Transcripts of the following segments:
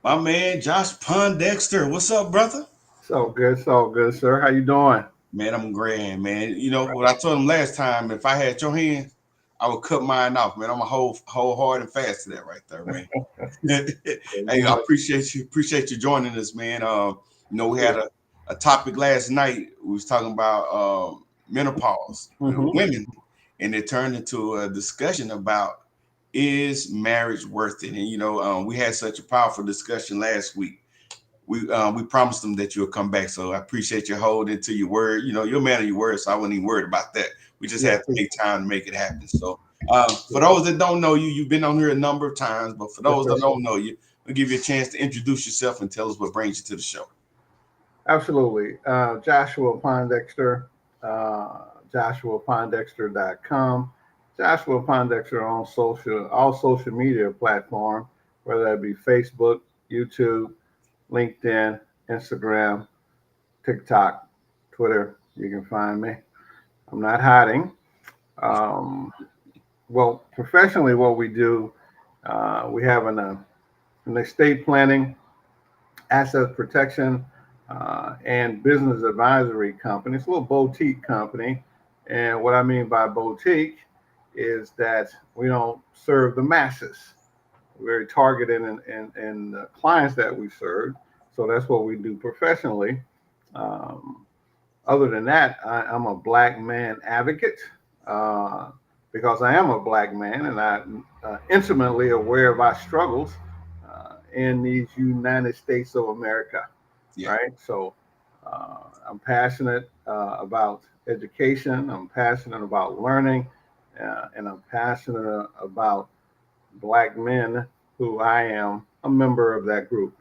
My man Josh Pondexter. What's up, brother? So good, sir. How you doing? Man, I'm grand, man. You know what I told him last time, if I had your hands, I would cut mine off, man. I'm a whole hard and fast to that right there, man. Hey, I appreciate you joining us, man. We had a topic last night. We was talking about menopause, Mm-hmm. women, and it turned into a discussion about is marriage worth it? And we had such a powerful discussion last week. We promised them that you'll come back. So I appreciate you holding to your word. You know, you're a man of your word, so I wasn't even worried about that. We just Yeah. had to take time to make it happen. So for those that don't know you, you've been on here a number of times, but for Yes, those that sir. don't know you, we'll give you a chance to introduce yourself and tell us what brings you to the show. Absolutely. Joshua Pondexter, uh, JoshuaPondexter.com. Joshua Pondexter on all social media platforms, whether that be Facebook, YouTube, LinkedIn, Instagram, TikTok, Twitter. You can find me. I'm not hiding. Um, well, professionally, what we do, we have an estate planning, asset protection, and business advisory company. It's a little boutique company. And what I mean by boutique is that we don't serve the masses. We're very targeted in the clients that we serve. So that's what we do professionally. Um, Other than that, I'm a black man advocate uh, because I am a black man and I'm intimately aware of our struggles in these United States of America, Yeah. right? So I'm passionate about education, I'm passionate about learning, and I'm passionate about black men who I am a member of that group.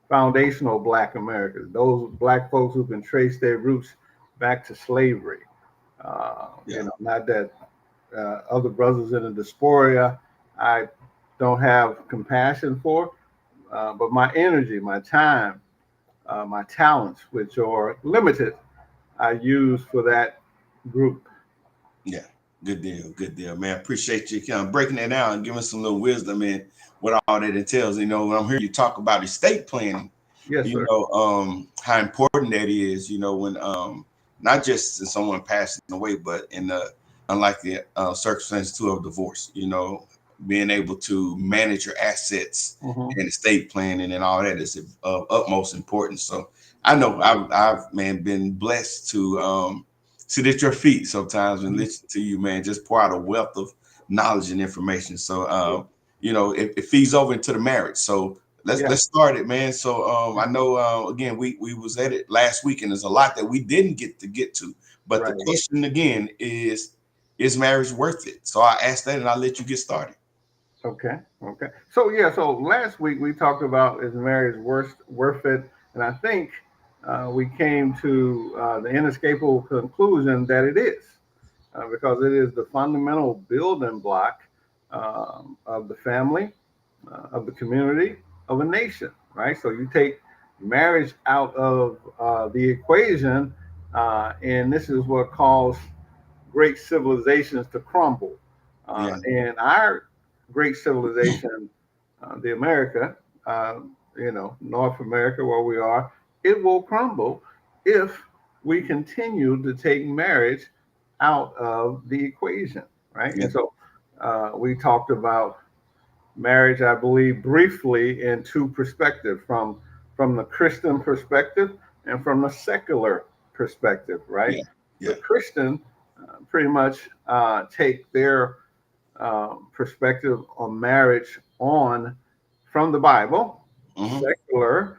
Foundational black Americans, those black folks who can trace their roots back to slavery. Yeah. Not that other brothers in the diaspora I don't have compassion for, but my energy, my time, my talents, which are limited, I use for that group. Yeah. Good deal. Good deal, man. Appreciate you kind of breaking that down and giving some little wisdom in what all that entails. You know, when I'm hearing you talk about estate planning, Yes, sir. how important that is, when not just in someone passing away, but in the unlikely circumstances too of divorce, being able to manage your assets Hmm. and estate planning and all that is of utmost importance. So I know I've man been blessed to sit at your feet sometimes and listen to you, man, just pour out a wealth of knowledge and information. So it feeds over into the marriage. So let's Yeah. let's start it, man. So I know again we was at it last week, and there's a lot that we didn't get to. But the Right. question again is marriage worth it? So I asked that, and I'll let you get started. Okay. Okay. So yeah. So last week we talked about is marriage worth it, and I think we came to the inescapable conclusion that it is, because it is the fundamental building block of the family, of the community, of a nation. Right. So you take marriage out of the equation, and this is what caused great civilizations to crumble. Yeah, And our great civilization, the America, North America, where we are, it will crumble if we continue to take marriage out of the equation, right? yeah, And so we talked about marriage, I believe, briefly in two perspectives from the Christian perspective and from the secular perspective, right? yeah, The yeah. Christian pretty much take their perspective on marriage on from the Bible. Hmm. Secular,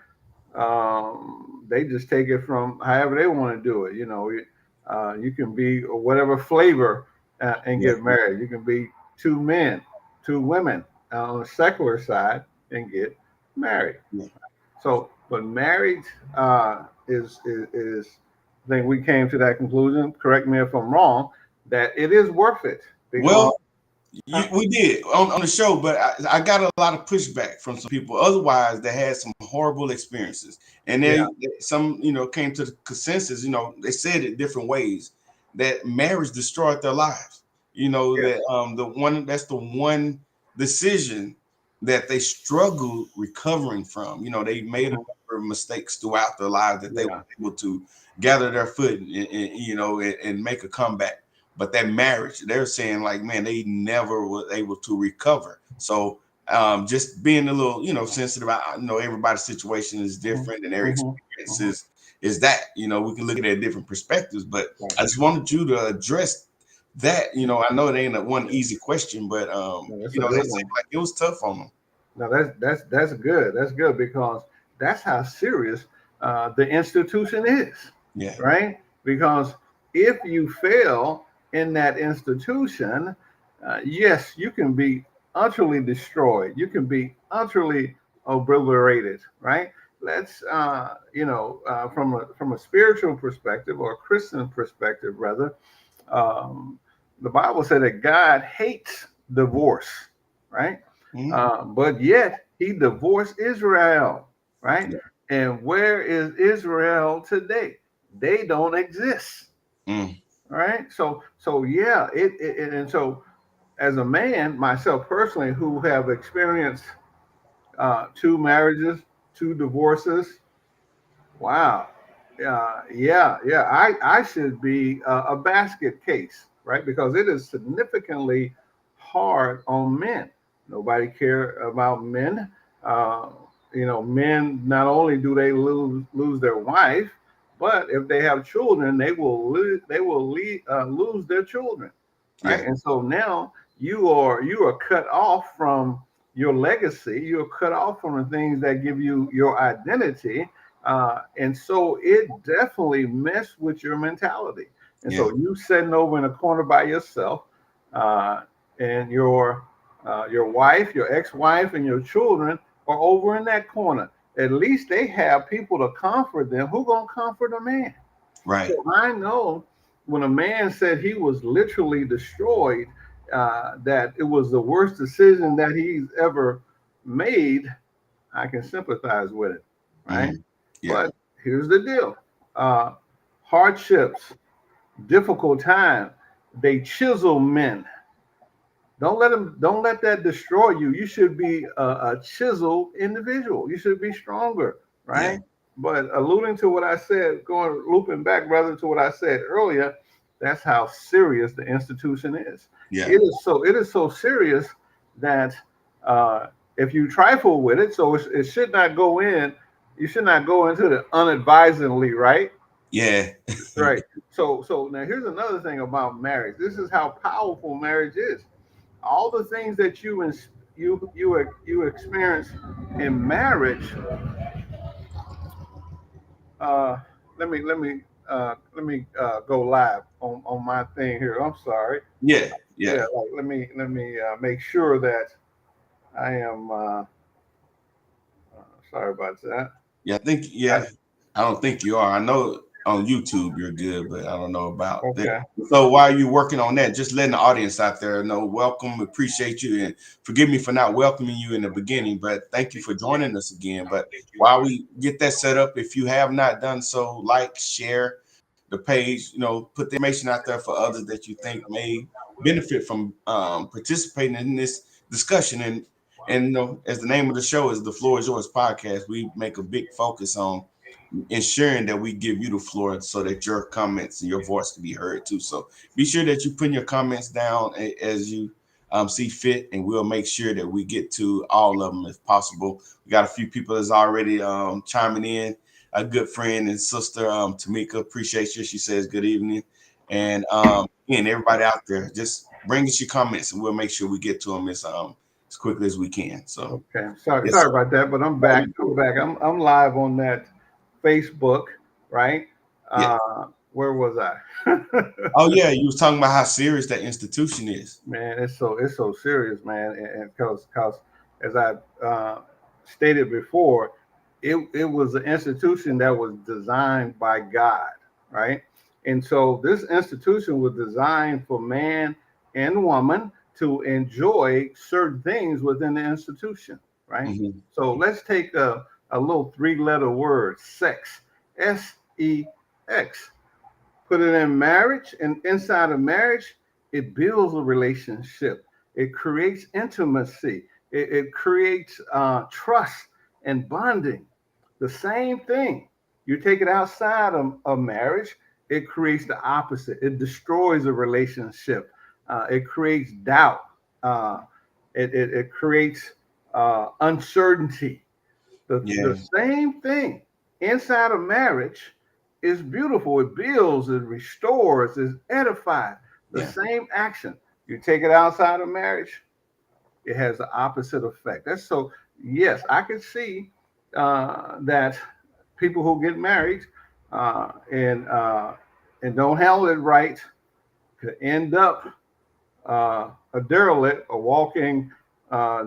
they just take it from however they want to do it. You can be whatever flavor and Yeah, get married. You can be two men, two women on the secular side and get married. yeah. So, but marriage is, I think we came to that conclusion. Correct me if I'm wrong. That it is worth it because Well, we did on the show, but I got a lot of pushback from some people. Otherwise, they had some horrible experiences, and yeah, some came to the consensus. They said it different ways that marriage destroyed their lives. yeah, That the one decision that they struggled recovering from. You know, they made a number of mistakes throughout their lives that they were able to gather their foot and you know, and make a comeback. But that marriage, they're saying like, man, they never were able to recover. So just being a little, you know, sensitive. I know everybody's situation is different and their experiences is that, you know, we can look at it at different perspectives, but I just wanted you to address that. You know, I know it ain't a one easy question, but you know, it seemed like it was tough on them. No, that's good. That's good because that's how serious the institution is. Yeah. Right. Because if you fail in that institution, yes, you can be utterly destroyed. You can be utterly obliterated. Right. Let's from a spiritual perspective or a Christian perspective, rather, um, the Bible said that God hates divorce. Right. But yet he divorced Israel, right? Yeah. And where is Israel today? They don't exist, right? So yeah, and so as a man, myself personally, who have experienced 2 marriages, 2 divorces, wow, I should be a basket case, right? Because it is significantly hard on men. Nobody care about men. Uh, men, not only do they lose their wife, but if they have children, they will lose their children, right? Yeah. And so now you are cut off from your legacy. You're cut off from the things that give you your identity, and so it definitely messed with your mentality. And Yeah. so you sitting over in a corner by yourself, and your wife, your ex-wife, and your children are over in that corner. At least they have people to comfort them. Who gonna comfort a man? Right. So I know when a man said he was literally destroyed, that it was the worst decision that he's ever made. I can sympathize with it, right? Yeah. But here's the deal: uh, hardships, difficult time, they chisel men. Don't let that destroy you. You should be a chiseled individual. You should be stronger, Yeah. right? But alluding to what I said, looping back rather to what I said earlier, that's how serious the institution is. Yeah. It is so serious that if you trifle with it, so it should not go in. You should not go into it unadvisedly, right? Yeah. Right. So now here's another thing about marriage. This is how powerful marriage is. All the things that you experience in marriage. Uh, let me go live on my thing here. I'm sorry. Yeah. Yeah, Yeah. like let me make sure that I am. Sorry about that. Yeah. I think, I, yeah. I don't think you are. I know on YouTube you're good, but I don't know about that. okay. So while you're working on that, just letting the audience out there know, welcome, appreciate you, and forgive me for not welcoming you in the beginning, but thank you for joining us again. But while we get that set up, if you have not done so, like, share the page, you know, put the information out there for others that you think may benefit from participating in this discussion. And you know, as the name of the show is the Floor is Yours podcast, we make a big focus on ensuring that we give you the floor so that your comments and your voice can be heard too. So be sure that you put your comments down as you see fit, and we'll make sure that we get to all of them if possible. We got a few people that's already chiming in. A good friend and sister, Tamika, appreciate you. She says good evening. And everybody out there, just bring us your comments and we'll make sure we get to them as quickly as we can. So Okay. Sorry. yes, Sorry about that, but I'm back. I'm back. I'm live on that Facebook, right? yeah. Where was I? Oh yeah, you was talking about how serious that institution is. Man, it's so serious, man, and because as I stated before, it was an institution that was designed by God, right? And so this institution was designed for man and woman to enjoy certain things within the institution, right? So let's take a little 3-letter word, sex, sex, put it in marriage, and inside of marriage, it builds a relationship. It creates intimacy. It creates trust and bonding. The same thing. You take it outside of marriage, it creates the opposite. It destroys a relationship. It creates doubt. Uh, it creates uncertainty. The Yeah. same thing inside of marriage is beautiful. It builds, it restores, it edifies. The Yeah. same action. You take it outside of marriage, it has the opposite effect. That's so, yes, I can see that people who get married and don't handle it right could end up a derelict, a walking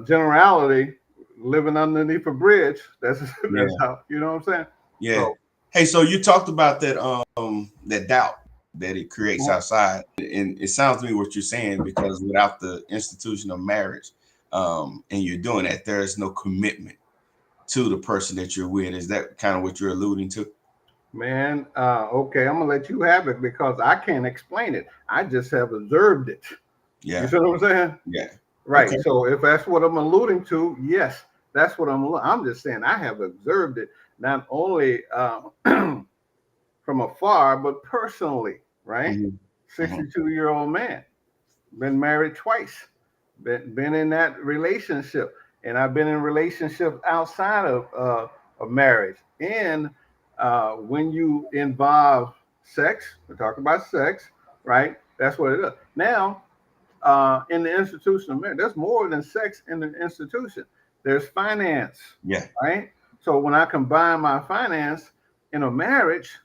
generality, living underneath a bridge. That's Yeah. how, you know what I'm saying. Yeah. So Hey, so you talked about that doubt that it creates outside, and it sounds to me what you're saying, because without the institution of marriage, and you're doing that, there is no commitment to the person that you're with. Is that kind of what you're alluding to? man, okay, I'm gonna let you have it because I can't explain it. I just have observed it. You Yeah. see what I'm saying? Yeah. Right. Okay. So if that's what I'm alluding to, yes, that's what I'm just saying. I have observed it not only from afar, but personally. Right. Mhm. Mhm. 62-year-old man, been married twice, been in that relationship, and I've been in relationships outside of marriage. And when you involve sex, we're talking about sex, right? That's what it is. Now, in the institution of marriage, there's more than sex in the institution. There's finance, Yeah. right? So when I combine my finance in a marriage,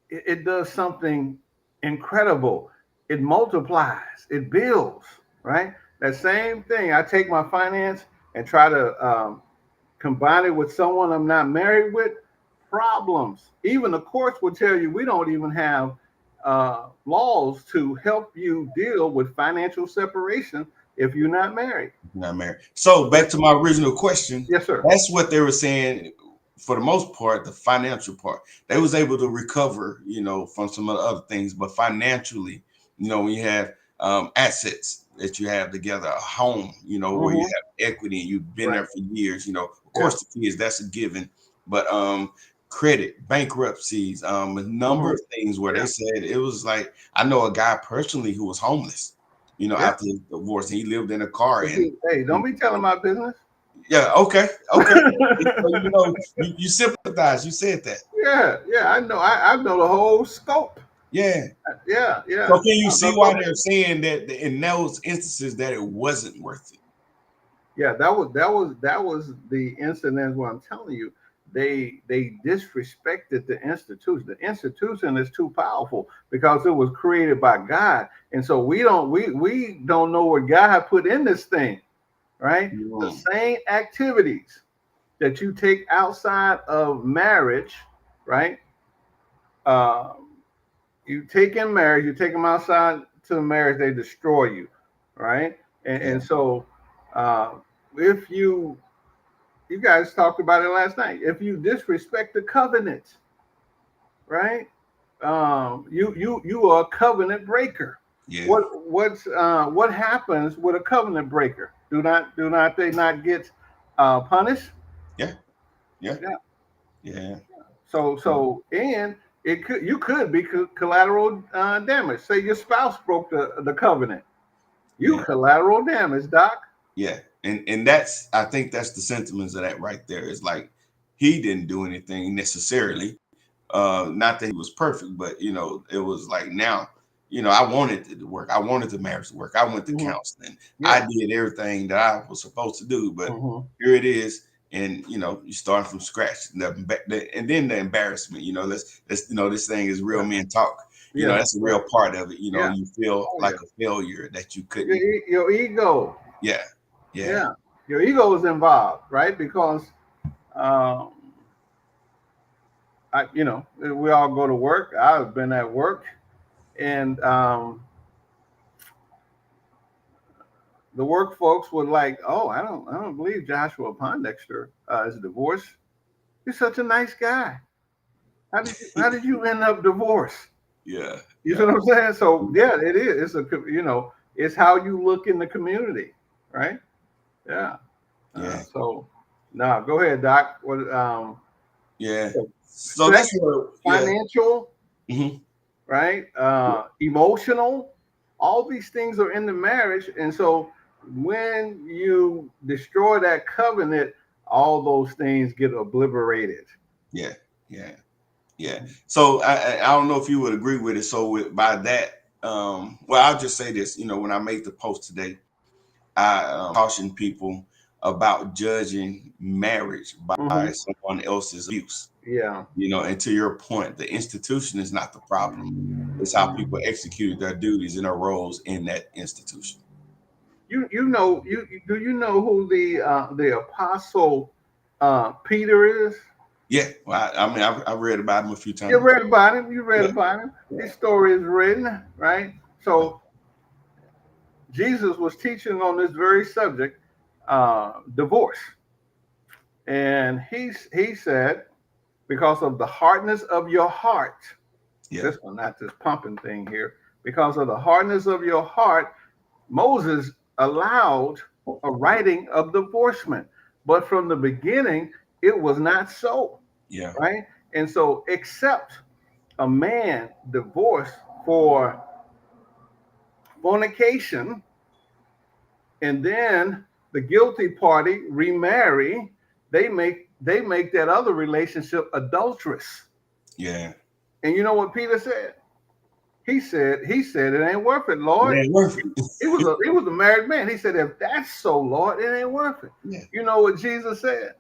it does something incredible. It multiplies, it builds, right? That same thing. I take my finance and try to combine it with someone I'm not married with. Problems. Even the courts will tell you we don't even have laws to help you deal with financial separation if you're not married. Not married. So back to my original question. Yes, sir. That's what they were saying. For the most part, the financial part, they was able to recover, from some of the other things. But financially, when you have assets that you have together, a home, where you Mm-hmm. have equity and you've been Right. there for years, of Yeah. course the kids, that's a given. But credit, bankruptcies, a number Mm-hmm. of things where Yeah. they said it was like, I know a guy personally who was homeless, Yeah. after his divorce, and he lived in a car. And Hey, don't be telling my business. yeah, okay, okay. So, you sympathize. You said that. Yeah, yeah, I know. I know the whole scope. Yeah. Yeah, So yeah. can you see No, go why ahead. they're saying that in those instances that it wasn't worth it? Yeah, that was the incident where I'm telling you they disrespected the institution. The institution is too powerful because it was created by God, and so we don't know what God put in this thing, right? The Mm. same activities that you take outside of marriage, right? Uh, you take in marriage, you take them outside to the marriage, they destroy you, right? And, Yeah. and so uh, if you guys talked about it last night, if you disrespect the covenant, right? You are a covenant breaker. Yeah. What happens with a covenant breaker? Do not they not get punished? Yeah. Yeah. Yeah. Yeah. And you could be collateral damage. Say your spouse broke the covenant. You Yeah. collateral damage, Doc. Yeah. And that's, I think that's the sentiments of that right there. It's like he didn't do anything necessarily. Not that he was perfect, but it was like, now, I wanted it to work. I wanted the marriage to work. I went to Hmm. counseling. I Yeah. did everything that I was supposed to do, but Hmm. here it is. And you start from scratch. And then the embarrassment, let's this thing is real Yeah. men talk. Yeah. That's a Yeah. real part of it. Yeah. You feel Oh like yeah. a failure that you Your, couldn't. your ego. Yeah. Yeah. Yeah. Your ego is involved, right? Because um, we all go to work. I've been at work, and the work folks were like, "Oh, I don't believe Joshua Pondexter is divorced. You're such a nice guy. How did you end up divorced?" Yeah. You see Yeah. what I'm saying? So yeah, it is. It's how you look in the community, right? Yeah. Yeah. So now go ahead, Doc. What Yeah. so So sex, that's what. Yeah. financial, Hmm. right? Emotional, all these things are in the marriage. And so when you destroy that covenant, all those things get obliterated. Yeah. Yeah. Yeah. So I don't know if you would agree with it. So by that, well, I'll just say this. When I made the post today, I caution people about judging marriage by Hmm. someone else's abuse. Yeah. And to your point, the institution is not the problem. It's how people executed their duties and their roles in that institution. You know who the apostle Peter is? Yeah. Well, I mean, I read about him a few You times. read about him. You read Yeah. about him. Yeah. His story is written, right? So Jesus was teaching on this very subject, divorce, and he said, because of the hardness of your heart, Yeah. this one, not this pumping thing here, because of the hardness of your heart, Moses allowed a writing of divorcement, but from the beginning it was not so, Yeah. right? And so, except a man divorced for fornication, and then the guilty party remarry, they make that other relationship adulterous. Yeah. And you know what Peter said? He said it ain't worth it, Lord. It ain't worth it. He was a married man. He said, if that's so, Lord, it ain't worth it. Yeah. You know what Jesus said?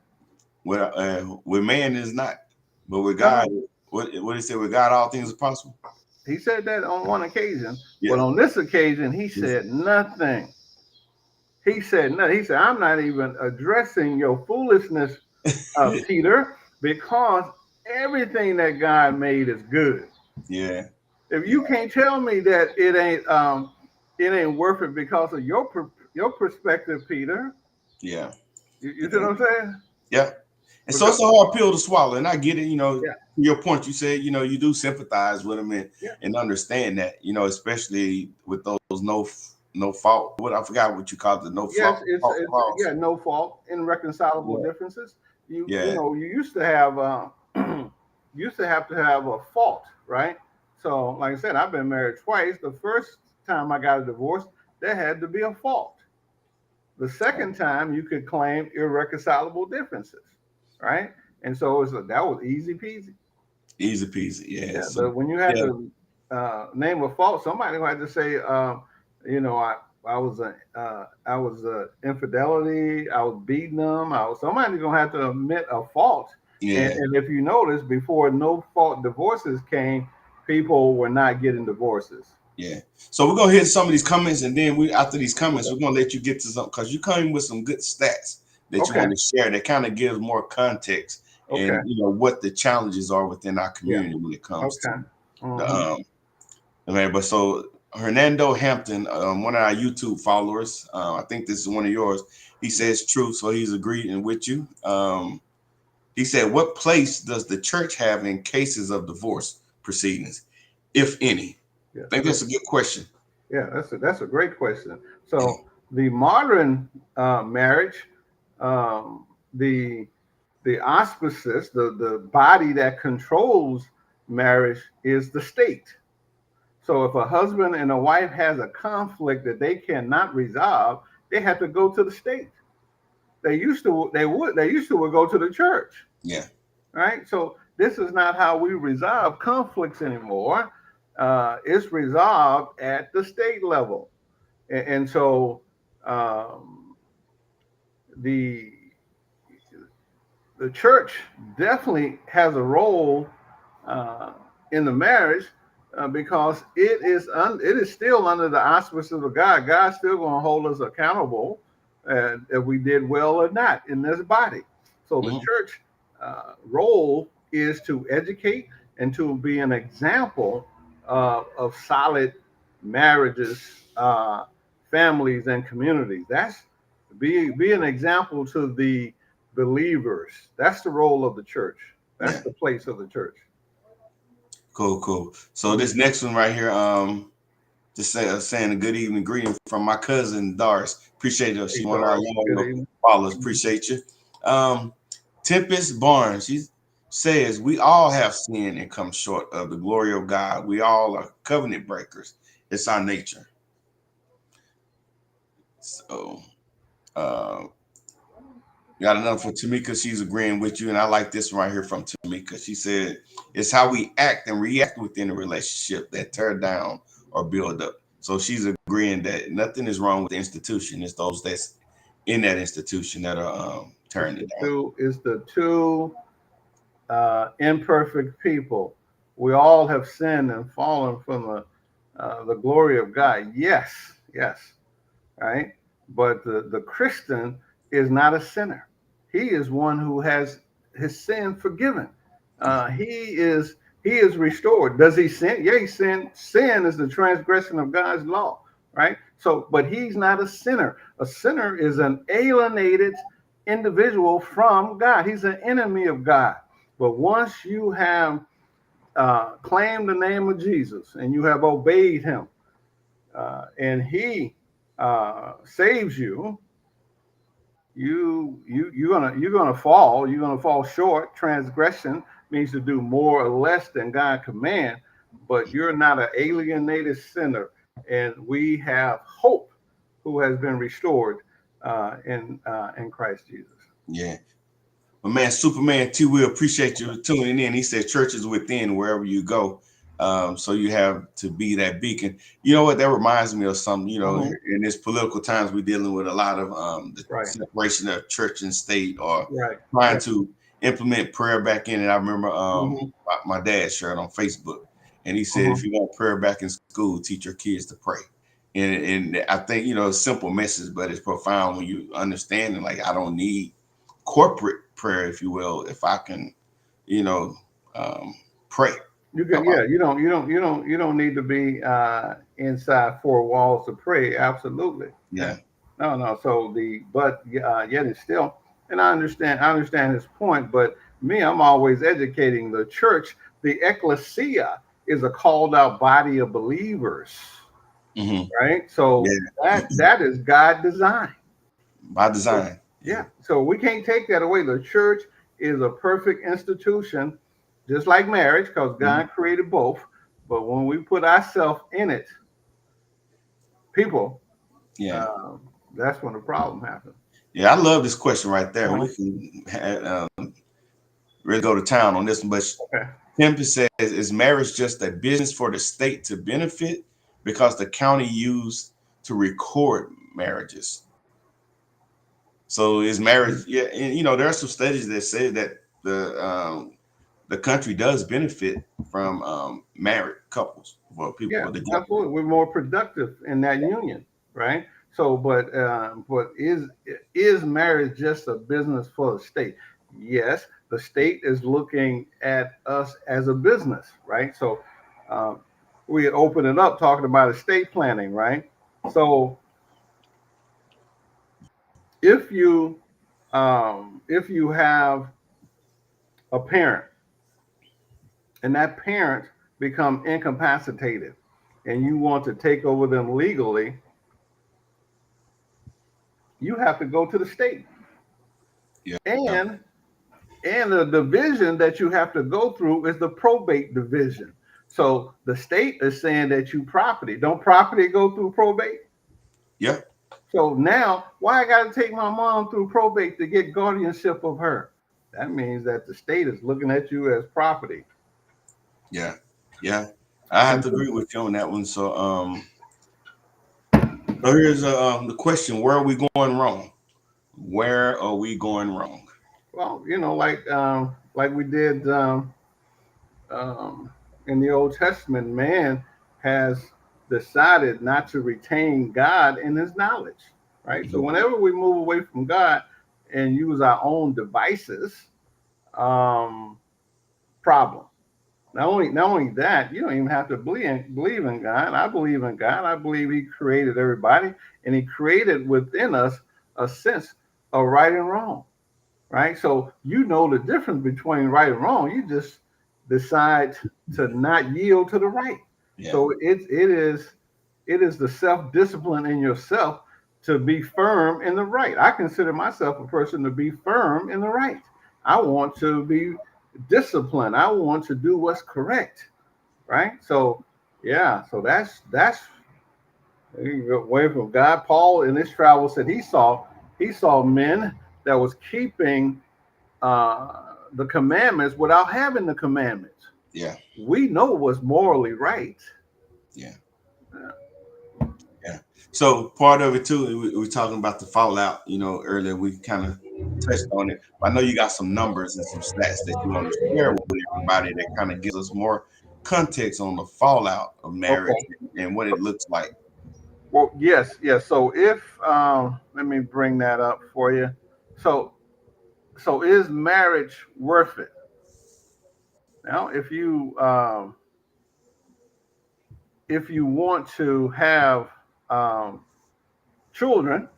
With man is not, but with God, No, what he said, with God, all things are possible. he said that on one occasion, Yeah. but on this occasion, he said nothing. He said nothing. He said, I'm not even addressing your foolishness, Peter, because everything that God made is good. Yeah. If you can't tell me that it ain't worth it because of your perspective, Peter, Yeah. you see Yeah. what I'm saying? Yeah. And so Because it's a hard pill to swallow. And I get it, yeah, to your point, you said, you do sympathize with them yeah, and understand that, especially with those no fault. What I forgot what you called the no yes, fault it's clause. yeah, no fault, irreconcilable Yeah. differences. You Yeah. know, you used to have used to have a fault, right? So, like I said, I've been married twice. The first time I got a divorce, there had to be a fault. The second time, you could claim irreconcilable differences, right? And so that was easy peasy. Easy peasy. Yeah. Yeah, So but when you had yeah. to name a fault, somebody had to say, you know, I was infidelity. I was beating them. Somebody's gonna have to admit a fault. And, Yeah. and if you notice, before no fault divorces came, people were not getting divorces. Yeah. So we're gonna hit some of these comments, and then after these comments, Okay. we're gonna let you get to some because you came with some good stats that you Okay. want to share that kind of gives more context Okay. and what the challenges are within our Yeah. community when it comes to Okay. the Hmm. man. But so Hernando Hampton, one of our YouTube followers, I think this is one of yours. He says true, so he's agreeing with you. He said, "What place does the church have in cases of divorce proceedings, if any?" Yeah. I think that's a good question. Yeah. That's a great question. Yeah. So the modern marriage, um, the auspices, the body that controls marriage is the state. So if a husband and a wife has a conflict that they cannot resolve, they have to go to the state. They used to would go to the church, Yeah. right? So this is not how we resolve conflicts anymore. It's resolved at the state level, and so um, the the church definitely has a role uh, in the marriage because it is still under the auspices of God. God's still going to hold us accountable if we did well or not in this body. So the Mhm. church role is to educate and to be an example of solid marriages, families, and communities. That's be an example to the believers. That's the role of the church. That's Yeah. the place of the church. Cool. Cool. So Mhm. this next one right here, Just saying a good evening greeting from my cousin Doris. Appreciate her. She's Hey, one of our Doris, good loyal evening. followers. Appreciate you. Tempest Barnes, she says, we all have sinned and come short of the glory of God. We all are covenant breakers. It's our nature. So got another for Tamika. She's agreeing with you. And I like this one right here from Tamika. She said, it's how we act and react within a relationship that tear down or build up. So she's agreeing that nothing is wrong with the institution. It's those that's in that institution that are tearing it down. It's the two imperfect people. We all have sinned and fallen from the glory of God. Yes, yes, right. But the Christian is not a sinner. He is one who has his sin forgiven. He is restored. Does he sin? Yeah, he sinned. Sin is the transgression of God's law, right? So, but he's not a sinner. A sinner is an alienated individual from God. He's an enemy of God. But once you have claimed the name of Jesus and you have obeyed him, and he saves you, you're gonna fall. You're gonna fall short. Transgression means to do more or less than God command, but you're not an alienated sinner, and we have hope, who has been restored in Christ Jesus. Yeah. My man, Superman T, we appreciate you tuning in. He said church is within wherever you go. So you have to be that beacon. You know what? That reminds me of something, in this political times, we're dealing with a lot of the separation of church and state, or trying to implement prayer back in. And I remember my dad shared on Facebook, and he said, if you want prayer back in school, teach your kids to pray. And I think, it's a simple message, but it's profound when you understand it. Like, I don't need corporate prayer, if you will, if I can, pray. You can, you don't need to be inside four walls to pray. Absolutely. Yeah. No. So yet it's still, and I understand his point, but me, I'm always educating the church. The ecclesia is a called out body of believers, right? So that is God design. By design. Yeah. So we can't take that away. The church is a perfect institution, just like marriage, because God created both. But when we put ourselves in it, people, that's when the problem happens. Yeah, I love this question right there. We can really go to town on this one. But Tempest says, is marriage just a business for the state to benefit because the county used to record marriages? So is marriage? Yeah, and there are some studies that say that the country does benefit from married couples, well, people. Yeah, absolutely. We're more productive in that union, right? So, but is marriage just a business for the state? Yes, the state is looking at us as a business, right? So, we open it up talking about estate planning, right? So, if you have a parent and that parent become incapacitated and you want to take over them legally, you have to go to the state. Yeah. And the division that you have to go through is the probate division. So the state is saying that you property. Don't property go through probate? Yeah. So now, why I got to take my mom through probate to get guardianship of her? That means that the state is looking at you as property. Yeah. I have to agree with you on that one. So, here's the question: where are we going wrong? Where are we going wrong? Well, like we did in the Old Testament, man has decided not to retain God in his knowledge, right? So whenever we move away from God and use our own devices, problem. Not only that, you don't even have to believe in God. I believe in God. I believe he created everybody, and he created within us a sense of right and wrong, right? So the difference between right and wrong. You just decide to not yield to the right. Yeah. So it is It is the self-discipline in yourself to be firm in the right. I consider myself a person to be firm in the right. I want to be disciplined. I want to do what's correct, right? So, yeah, so that's away from God. Paul in his travels said he saw men that was keeping the commandments without having the commandments. Yeah. We know what's morally right. Yeah. Yeah. Yeah. So part of it too, we were talking about the fallout. Earlier we kind of touched on it. I know you got some numbers and some stats that you want to share with everybody that kind of gives us more context on the fallout of marriage Okay. and what it looks like. Well, yes, yes. So if let me bring that up for you. So so is marriage worth it? Now, if you want to have um, children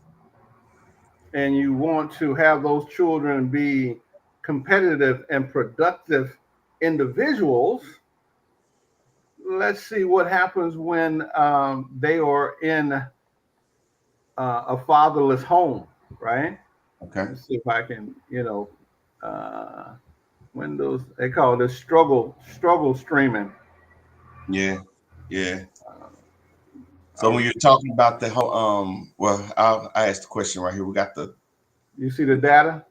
and you want to have those children be competitive and productive individuals, let's see what happens when they are in a fatherless home, right? Okay. Let's see if I can, uh, Windows. They call this struggle streaming. Yeah. Yeah. Uh, So I'll, when you're talking about the whole, well, I asked the question right here. We got the you see the data?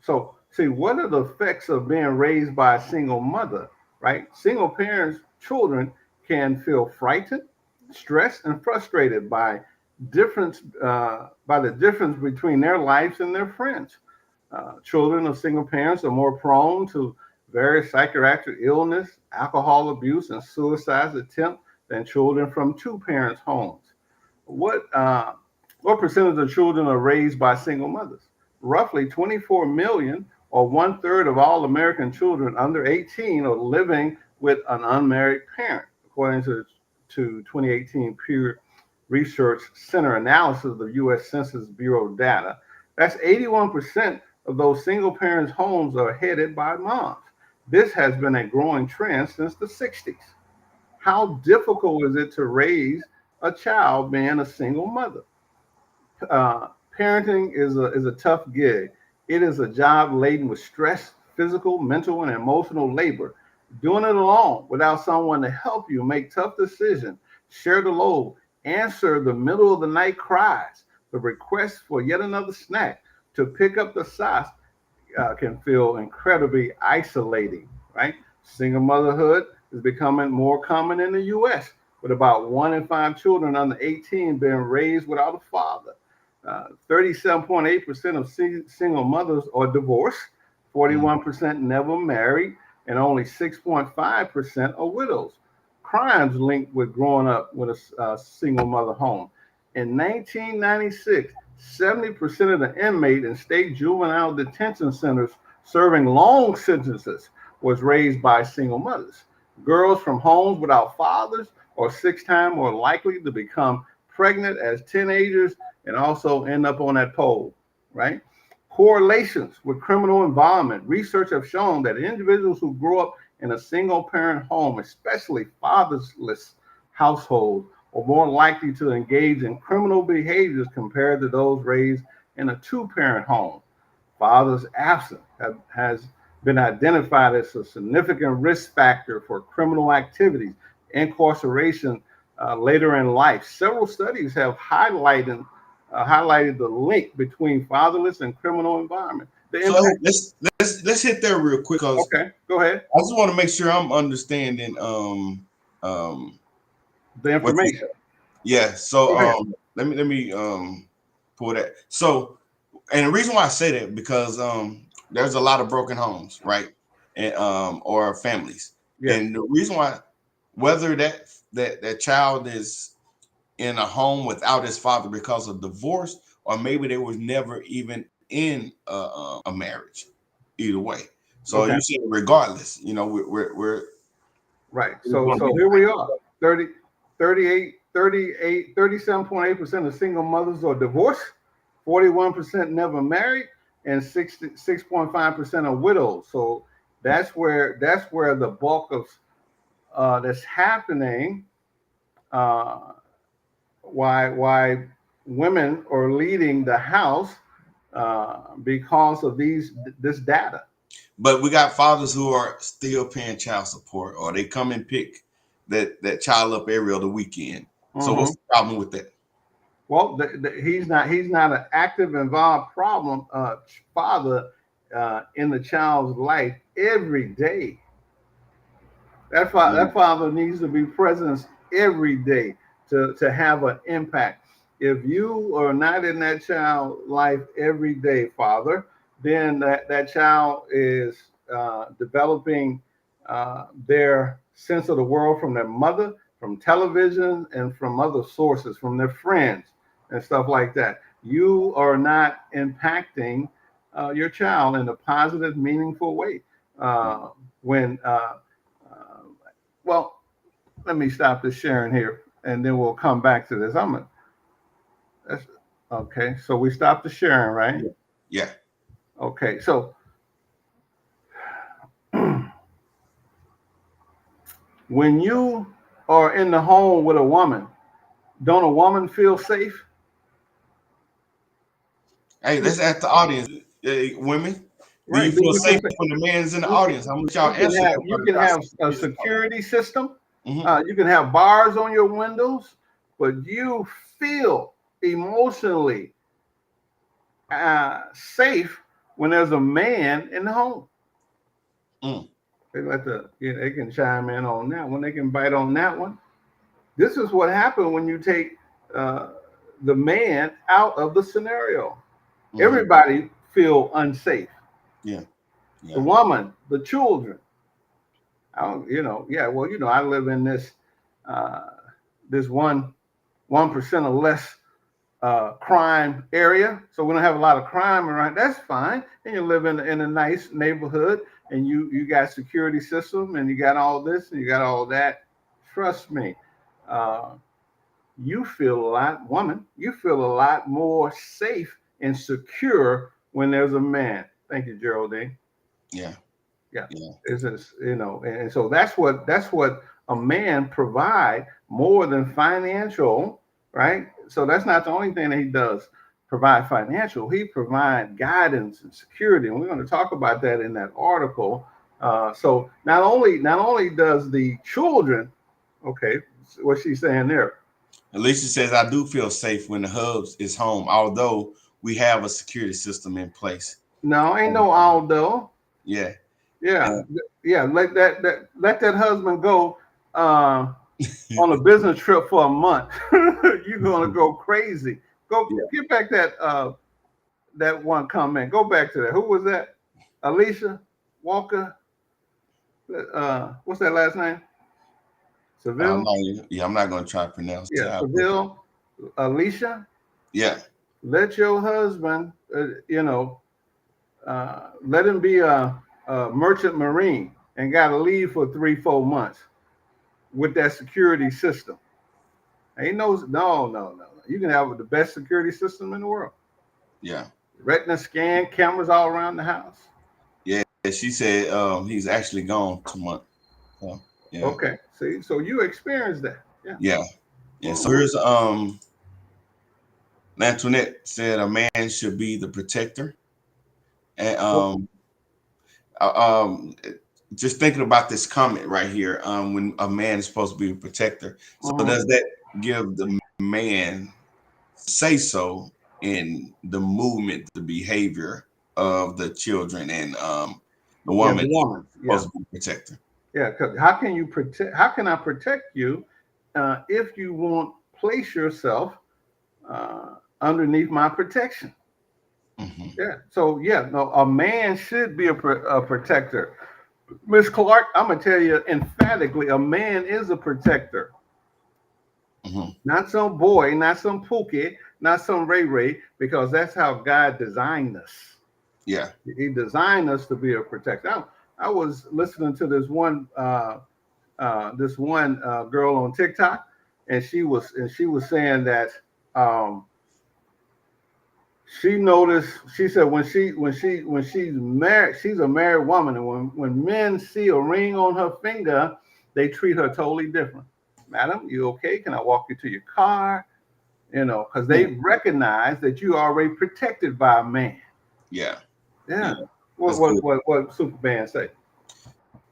So, see, what are the effects of being raised by a single mother, right? Single parents, children can feel frightened, stressed, and frustrated by the difference between their lives and their friends. Children of single parents are more prone to various psychiatric illness, alcohol abuse, and suicide attempt than children from two parents' homes. What uh, what percentage of children are raised by single mothers? Roughly 24 million, or one third of all American children under 18, are living with an unmarried parent, according to 2018 Pew Research Center analysis of the U.S. Census Bureau data. That's 81% of those single parents' homes are headed by moms. This has been a growing trend since the 60s. How difficult is it to raise a child being a single mother? uh, Parenting is a tough gig. It is a job laden with stress, physical, mental, and emotional labor. Doing it alone without someone to help you make tough decisions, share the load, answer the middle of the night cries, the request for yet another snack, to pick up the socks can feel incredibly isolating, right? Single motherhood is becoming more common in the U.S., with about 1 in 5 children under 18 being raised without a father. 37.8% of single mothers are divorced, mm, 41% never married, and only 6.5% are widows. Crimes linked with growing up with a single mother home. In 1996, 70% of the inmates in state juvenile detention centers serving long sentences was raised by single mothers. Girls from homes without fathers are 6 times more likely to become pregnant as teenagers and also end up on that pole, right? Correlations with criminal involvement. Research have shown that individuals who grow up in a single parent home, especially fatherless households, are more likely to engage in criminal behaviors compared to those raised in a two parent home. Father's absence has been identified as a significant risk factor for criminal activities, incarceration later in life. Several studies have highlighted the link between fatherless and criminal environment. The so impact. let's hit there real quick because Okay, go ahead. I just want to make sure I'm understanding um The what you information. yeah. So Go ahead. let me pull that. So and the reason why I say that because there's a lot of broken homes, right? And or families. Yes. And the reason why whether that child is in a home without his father because of divorce, or maybe they was never even in a marriage. Either way. So Okay. you see, regardless, we're Right. we So want to so get it here we right. are. 30, 37.8% of single mothers are divorced, 41% never married, and 66.5% are widows. So that's where the bulk of that's happening. why women are leading the house because of this data. But we got fathers who are still paying child support, or they come and pick that child up every other weekend. So what's the problem with that? Well, he's not an active, involved father in the child's life every day. That father needs to be present every day to have an impact. If you are not in that child's life every day, father, then that child is developing their sense of the world from their mother, from television, and from other sources, from their friends and stuff like that. You are not impacting your child in a positive, meaningful way. When Well, let me stop this sharing here, and then we'll come back to this. Okay. So we stopped the sharing, right? Yeah. Okay. So when you are in the home with a woman, don't a woman feel safe? Hey, let's ask the audience, women. Do you Right. feel safe when the man's in the audience? How much y'all answer that? You can have a security system. Mm-hmm. You can have bars on your windows, but you feel emotionally safe when there's a man in the home. They can chime in on that one. They can bite on that one. This is what happened when you take the man out of the scenario. Everybody feel unsafe. Yeah. The woman, the children. I live in this 1% or less crime area, so we don't have a lot of crime around. That's fine, and you live in a nice neighborhood, and you got security system, and you got all this, and you got all that. Trust me, you feel you feel a lot more safe and secure when there's a man. Thank you, Geraldine. Yeah. It's just, and so that's what a man provide more than financial, right? So that's not the only thing that he does provide financial. He provide guidance and security, and we're going to talk about that in that article. So not only does the children, okay, what she's saying there. Alicia says, I do feel safe when the hubs is home, although we have a security system in place. No, ain't no although. Yeah. Let that husband go on a business trip for a month. You're gonna go crazy. Get back that one comment. Go back to that. Who was that? Alicia Walker. What's that last name? Seville. I'm not gonna try to pronounce it. Seville. Alicia. Yeah. Let your husband, let him be a merchant marine and got to leave for 3-4 months with that security system. Ain't no. You can have the best security system in the world. Yeah. Retina scan cameras all around the house. Yeah. She said he's actually gone 2 months. So, yeah. Okay. See, so you experienced that. Yeah. So here's Antoinette said a man should be the protector. And just thinking about this comment right here, when a man is supposed to be a protector. So does that give the man say so in the movement, the behavior of the children, and the woman supposed to be a protector? Yeah, because how can I protect you if you won't place yourself underneath my protection? So a man should be a protector. Miss Clark, I'm gonna tell you emphatically, a man is a protector. Not some boy, not some Pookie, not some Ray, because that's how God designed us. Yeah, He designed us to be a protector. I was listening to this one girl on TikTok, and she was saying that she noticed. She said when she's married, she's a married woman, and when men see a ring on her finger, they treat her totally different. Madam, you okay? Can I walk you to your car? you know, because they recognize that you are already protected by a man. Yeah. Yeah. That's good. What Superman say?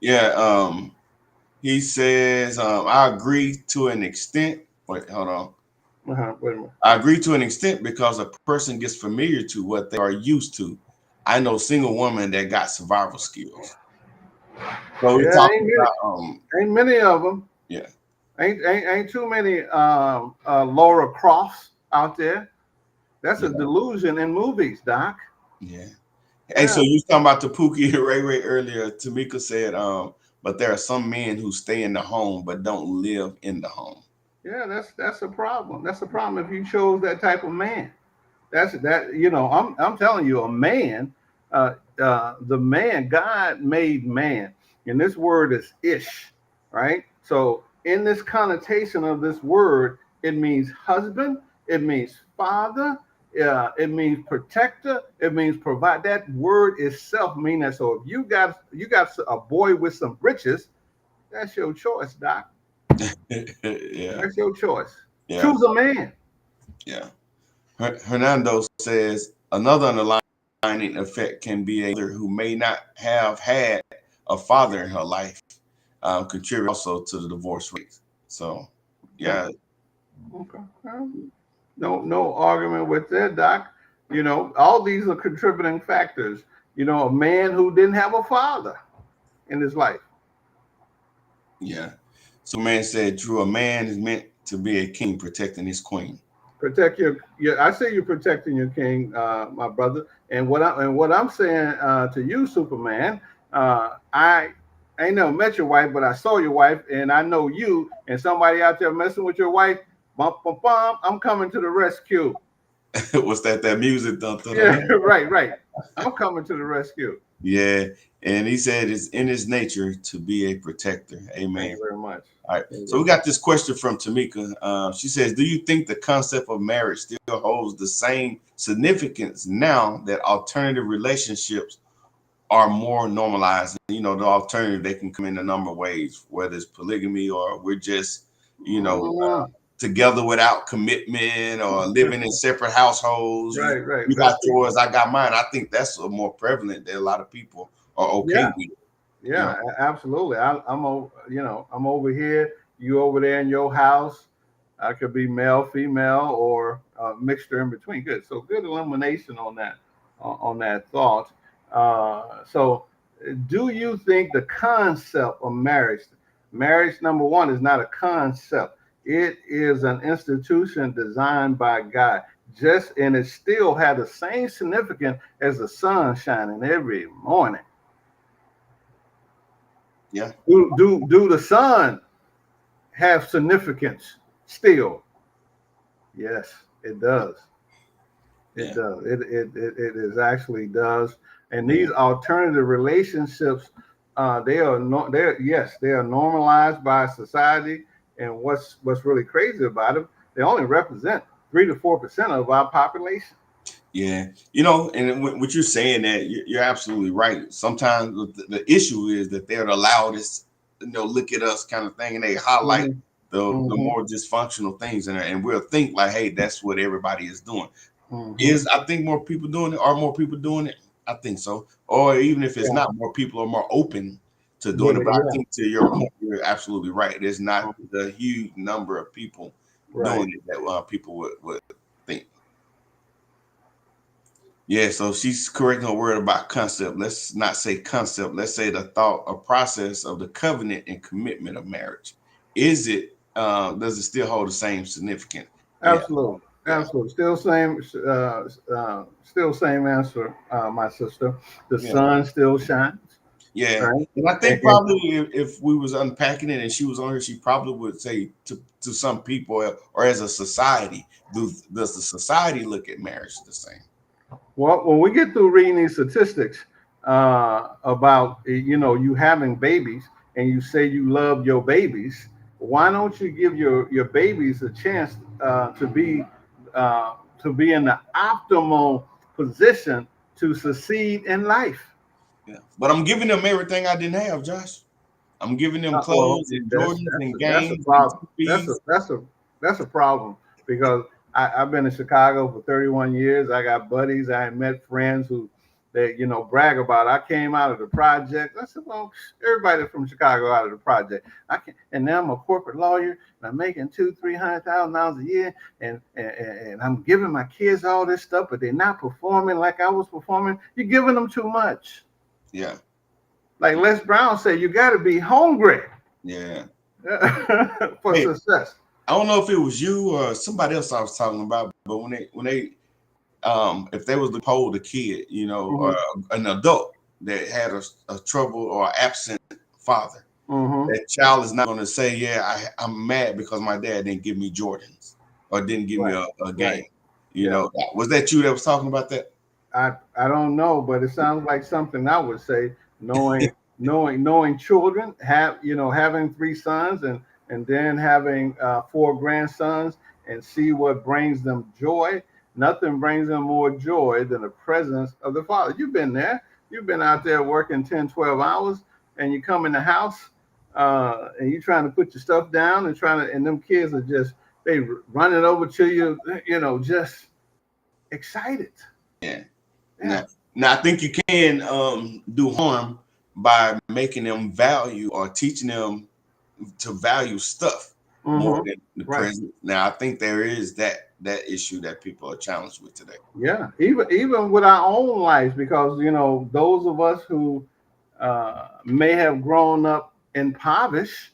Yeah. He says, I agree to an extent. Wait, hold on. Wait a minute. I agree to an extent because a person gets familiar to what they are used to. I know single women that got survival skills. So we're Yeah, talking about ain't many of them. yeah. Ain't too many Laura Crofts out there. That's a Yeah. delusion in movies, Doc. Yeah. Hey, Yeah, so you was talking about the Pookie and Ray Ray earlier. Tamika said, but there are some men who stay in the home but don't live in the home. yeah, that's a problem. That's a problem if you chose that type of man. That's that. You know, I'm telling you, a man, the man God made man, and this word is ish, right? So in this connotation of this word, it means husband, it means father, it means protector, it means provide. That word itself means that. So if you got a boy with some riches, that's your choice, Doc. Yeah. That's your choice. Yeah. Choose a man. Yeah. Hernando says another underlying effect can be a mother who may not have had a father in her life, contribute also to the divorce rate. So, Okay. yeah, Okay. No argument with that, Doc. You know, all these are contributing factors. You know, a man who didn't have a father in his life. yeah. So, man said, Drew, a man is meant to be a king protecting his queen. Protect your I say you're protecting your king, my brother. And what I'm saying to you, Superman, I ain't never met your wife, but I saw your wife, and I know you and somebody out there messing with your wife. Bump, bump, bump. I'm coming to the rescue. What's that music? Dun, dun, dun, Yeah, dun. right. I'm coming to the rescue. Yeah. And he said it's in his nature to be a protector. Thank Amen. you very much. All right. Thank you So very we much. got this question from Tamika. She says, do you think the concept of marriage still holds the same significance now that alternative relationships are more normalized? You know, the alternative, they can come in a number of ways, whether it's polygamy or we're just, you know, Mm, together without commitment or living in separate households. right. You got yours, I got mine. I think that's more prevalent that a lot of people are okay Yeah, with. You know, absolutely. I'm over here. You over there in your house. I could be male, female, or a mixture in between. Good. So good elimination on that thought. So, do you think the concept of marriage number one is not a concept? It is an institution designed by God. And it still had the same significance as the sun shining every morning. yeah, Do the sun have significance still? Yes, it does. It yeah, does. It is actually does. And yeah. these alternative relationships, they are no, they're yes, they are normalized by society. And what's really crazy about them, they only represent 3 to 4% of our population. Yeah, you know, and what you're saying that you're absolutely right. Sometimes the issue is that they're the loudest, you know, look at us kind of thing, and they highlight Hmm. the Hmm. more dysfunctional things in there, and we'll think like, hey, that's what everybody is doing. Hmm. Is I think more people doing it? Are more people doing it? I think so. Or even if it's Yeah, not, more people are more open to doing it. But I yeah. think to your point, you're absolutely right. There's not the huge number of people Right. doing it that people would think. Yeah, so she's correcting her word about concept. Let's not say concept. Let's say the thought or process of the covenant and commitment of marriage. Is it? Does it still hold the same significance? Yeah, Absolutely, yeah, absolutely. Still same answer, my sister. The yeah, sun still shines, yeah. right? And I think And probably if we was unpacking it and she was on here, she probably would say to some people or as a society, does the society look at marriage the same? well, when we get through reading these statistics about you having babies, and you say you love your babies, why don't you give your babies a chance uh, to be in the optimal position to succeed in life? Yeah, but I'm giving them everything I didn't have, Josh. I'm giving them Well, clothes and that's Jordans that's and that's a games and problem. That's a TVs. that's a that's a problem because I've been in Chicago for 31 years. I got buddies. I met friends who they, brag about. I came out of the project. I said, well, everybody from Chicago out of the project. And now I'm a corporate lawyer and I'm making $200,000-$300,000 a year. And I'm giving my kids all this stuff, but they're not performing like I was performing. You're giving them too much. Yeah. Like Les Brown said, you got to be hungry. Yeah. For success. I don't know if it was you or somebody else I was talking about, but when they if they was to poll the kid, or an adult that had a trouble or absent father, that child is not going to say, yeah, I'm mad because my dad didn't give me Jordans or didn't give me a game. Was that you that was talking about that? I don't know, but it sounds like something I would say. Knowing children, having 3 sons and then having 4 grandsons, and see what brings them joy. Nothing brings them more joy than the presence of the father. You've been there. You've been out there working 10, 12 hours, and you come in the house and you're trying to put your stuff down and them kids are they running over to you, just excited. Yeah. Now I think you can do harm by making them value or teaching them to value stuff more than the present. Now I think there is that issue that people are challenged with today. Yeah, even with our own lives, because those of us who may have grown up impoverished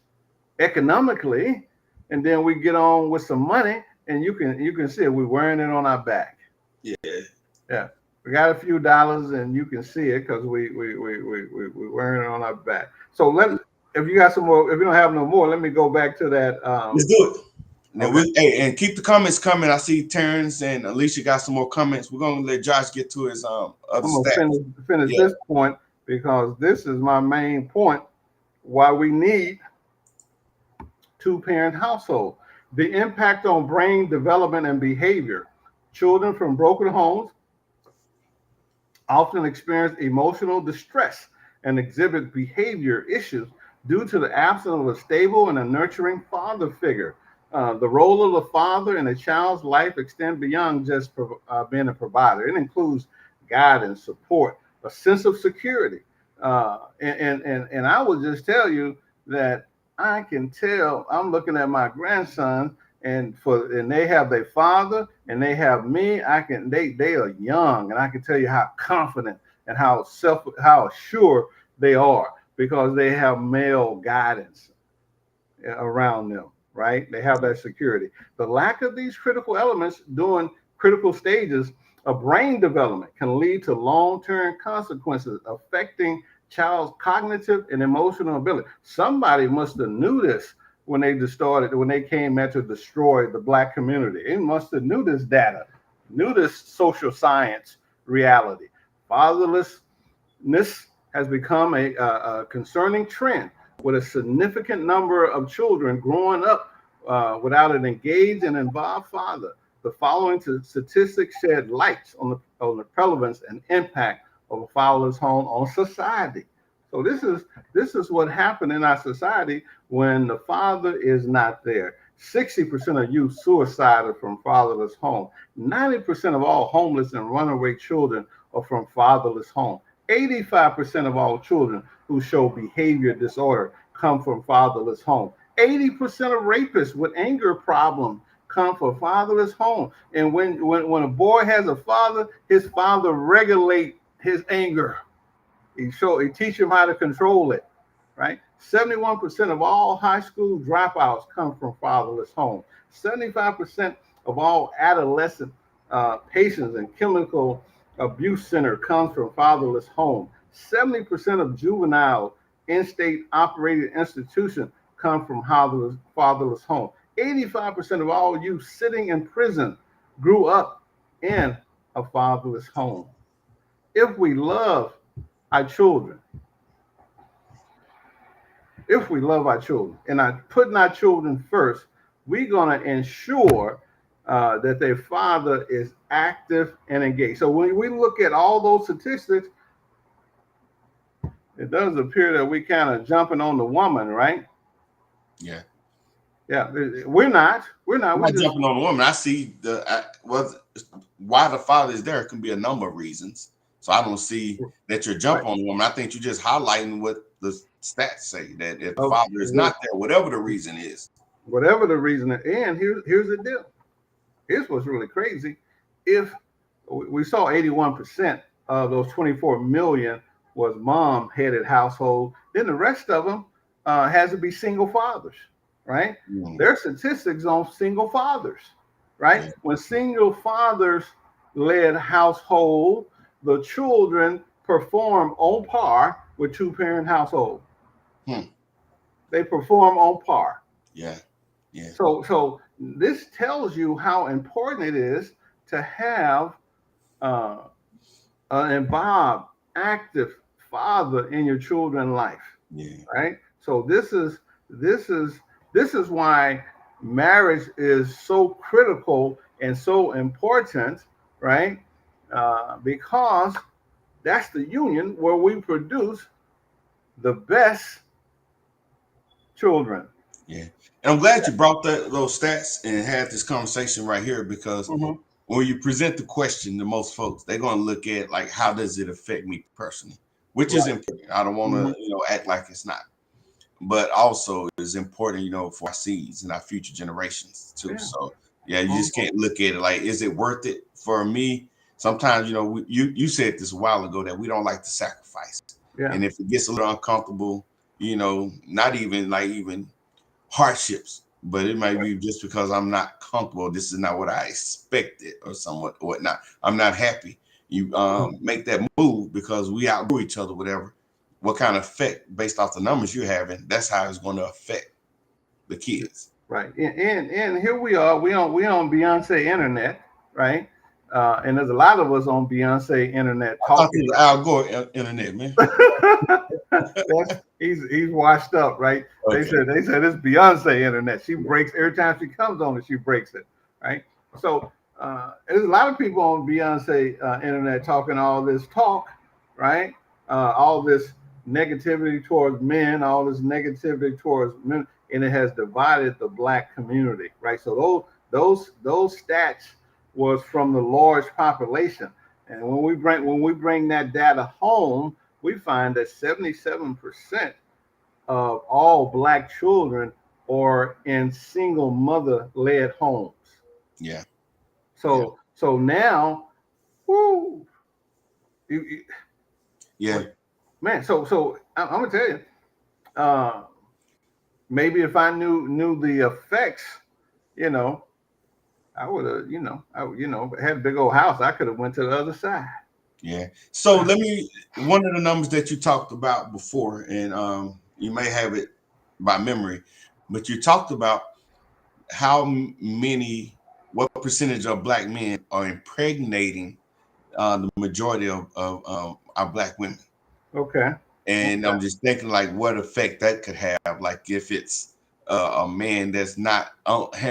economically, and then we get on with some money, and you can see it, we're wearing it on our back. Yeah. We got a few dollars, and you can see it because we're wearing it on our back. So if you got some more, if you don't have no more, let me go back to that. Let's do it. Now and keep the comments coming. I see Terrence and Alicia got some more comments. We're gonna let Josh get to his other stats. Finish this point, because this is my main point. Why we need 2-parent household. The impact on brain development and behavior. Children from broken homes often experience emotional distress and exhibit behavior issues due to the absence of a stable and a nurturing father figure. The role of the father in a child's life extends beyond just being a provider. It includes guidance, support, a sense of security. And I will just tell you that I can tell. I'm looking at my grandson, and they have their father and they have me. They are young, and I can tell you how confident and how sure they are, because they have male guidance around them. Right? They have that security. The lack of these critical elements during critical stages of brain development can lead to long-term consequences affecting child's cognitive and emotional ability. Somebody must have knew this when they came out to destroy the Black community. They must have knew this data, knew this social science reality. Fatherlessness has become a concerning trend, with a significant number of children growing up without an engaged and involved father. The following statistics shed light on the prevalence and impact of a fatherless home on society. So this is what happened in our society when the father is not there. 60% of youth suicided from fatherless home. 90% of all homeless and runaway children are from fatherless home. 85% of all children who show behavior disorder come from fatherless home. 80% of rapists with anger problem come from fatherless home. And when a boy has a father, his father regulate his anger. He teach him how to control it, right? 71% of all high school dropouts come from fatherless home. 75% of all adolescent patients in chemical abuse center comes from fatherless home. 70% of juvenile in-state operated institutions come from fatherless home. 85% of all youth sitting in prison grew up in a fatherless home. If we love our children, and are putting our children first, we're going to ensure that their father is active and engaged. So when we look at all those statistics, it does appear that we kind of jumping on the woman, right? Yeah. Yeah, we're not. I'm We're not just jumping on the woman. I see why the father is there can be a number of reasons. So I don't see that you're right. jumping on the woman. I think you're just highlighting what the stats say, that if the Of father is not there, whatever the reason is. whatever the reason. And here's the deal. Here's what's really crazy. If we saw 81% of those 24 million was mom-headed household, then the rest of them has to be single fathers, right? There's statistics on single fathers, right? Yeah. When single fathers led household, the children perform on par with two-parent household. Hmm. They perform on par. Yeah. Yeah. So this tells you how important it is to have uh, an involved, active father in your children's life, Yeah. right? So this is why marriage is so critical and so important, right? Because that's the union where we produce the best children. Yeah. And I'm glad you brought those stats and had this conversation right here, because Mm-hmm. when you present the question to most folks, they're going to look at like, how does it affect me personally, which is Right. important. I don't want Mm-hmm. to, act like it's not, but also it's important, for our seeds and our future generations too. Yeah. So yeah, you just Mm-hmm. can't look at it like, is it worth it for me? Sometimes, you said this a while ago that we don't like to sacrifice. Yeah. And if it gets a little uncomfortable, not even hardships, but it might be just because I'm not comfortable. This is not what I expected or somewhat or whatnot. I'm not happy. You make that move because we outgrew each other, whatever. What kind of effect based off the numbers you're having, that's how it's going to affect the kids. Right. And here we are. We on Beyonce internet, right? And there's a lot of us on Beyonce internet I thought talking. this was Al Gore internet, man. He's washed up, right? They Okay. said it's Beyonce internet. She breaks every time she comes on it. She breaks it, right? So there's a lot of people on Beyonce internet talking all this talk, right? All this negativity towards men, all this negativity towards men, and it has divided the black community, right? So those stats was from the large population, and when we bring that data home, we find that 77% of all black children are in single mother-led homes. Yeah. So now, whoo, you, Yeah. man. So I'm gonna tell you, uh, maybe if I knew the effects, you know, I would have, had a big old house. I could have went to the other side. Yeah. So one of the numbers that you talked about before, and you may have it by memory, but you talked about what percentage of black men are impregnating the majority of our black women. Okay. And I'm just thinking like what effect that could have, like if it's a man that's not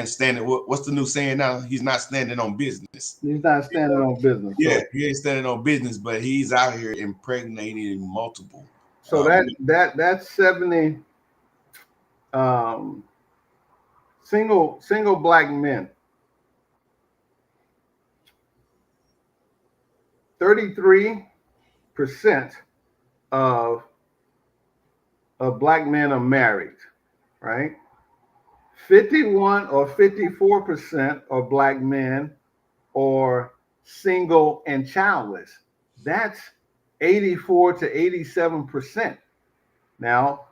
standing. What's the new saying now? He's not standing on business. He's not standing on business. Yeah, he ain't standing on business, but he's out here impregnating multiple. So that's 70 single black men. 33% of black men are married, right? 51 or 54% of black men are single and childless. That's 84 to 87%. Now,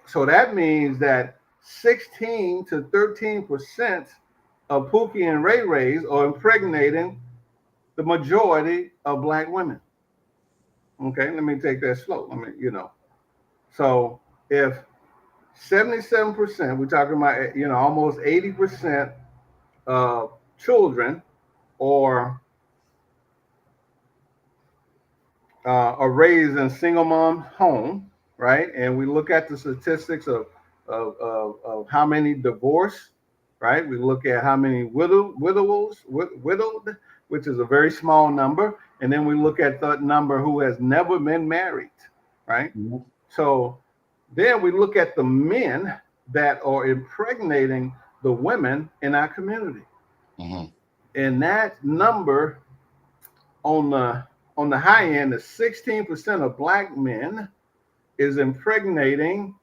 so that means that 16 to 13% of Pookie and Ray Rays are impregnating the majority of black women. Okay, let me take that slow. So if 77%, we're talking about, almost 80% of children are raised in single mom home, right? And we look at the statistics of how many divorce, right? We look at how many widowed, which is a very small number, and then we look at the number who has never been married, right? So then we look at the men that are impregnating the women in our community. Mm-hmm. And that number on the high end is 16% of black men is impregnating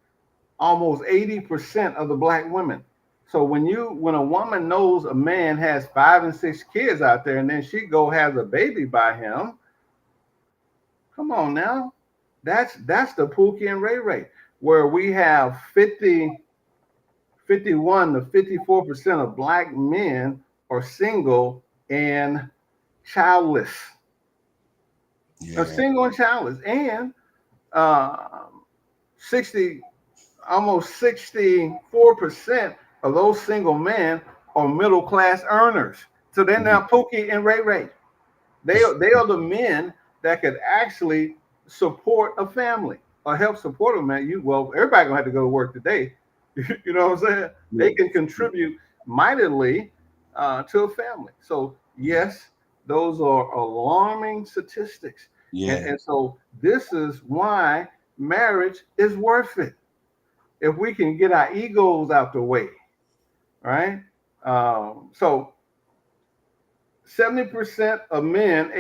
almost 80% of the black women. So when a woman knows a man has 5 and 6 kids out there, and then she go has a baby by him, come on now, that's the Pookie and Ray Ray, where we have 51 to 54% of black men are single and childless. Yeah. Single and childless, and uh, 60 almost 64% of those single men are middle class earners. So they're now Pookie and Ray Ray. They are the men that could actually support a family or help support a man. Everybody gonna have to go to work today. You know what I'm saying? Yeah. They can contribute mightily to a family. So yes, those are alarming statistics. Yeah. And so this is why marriage is worth it. If we can get our egos out the way, right? So 70% of men,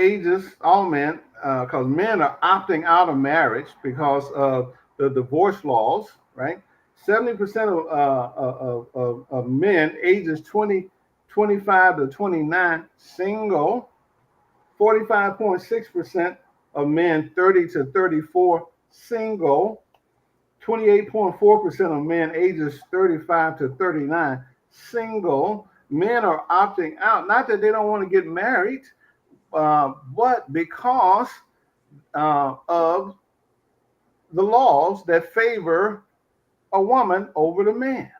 all men, because men are opting out of marriage because of the divorce laws, right? 70% of men ages 25 to 29 single, 45.6% of men 30 to 34 single, 28.4% of men ages 35 to 39 single. Men are opting out, not that they don't want to get married, but because of the laws that favor a woman over the man.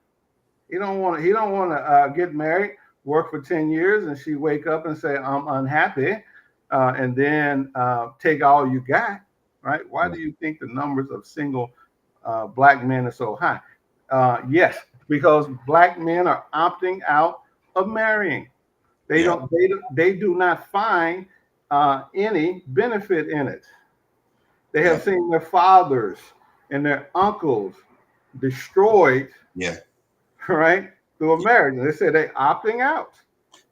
He don't want to get married, work for 10 years, and she wake up and say, I'm unhappy, and then take all you got, right? Why do you think the numbers of single black men are so high? Yes, because black men are opting out of marrying. They do not find any benefit in it. They have seen their fathers and their uncles destroyed, right, through a marriage. And they say they're opting out.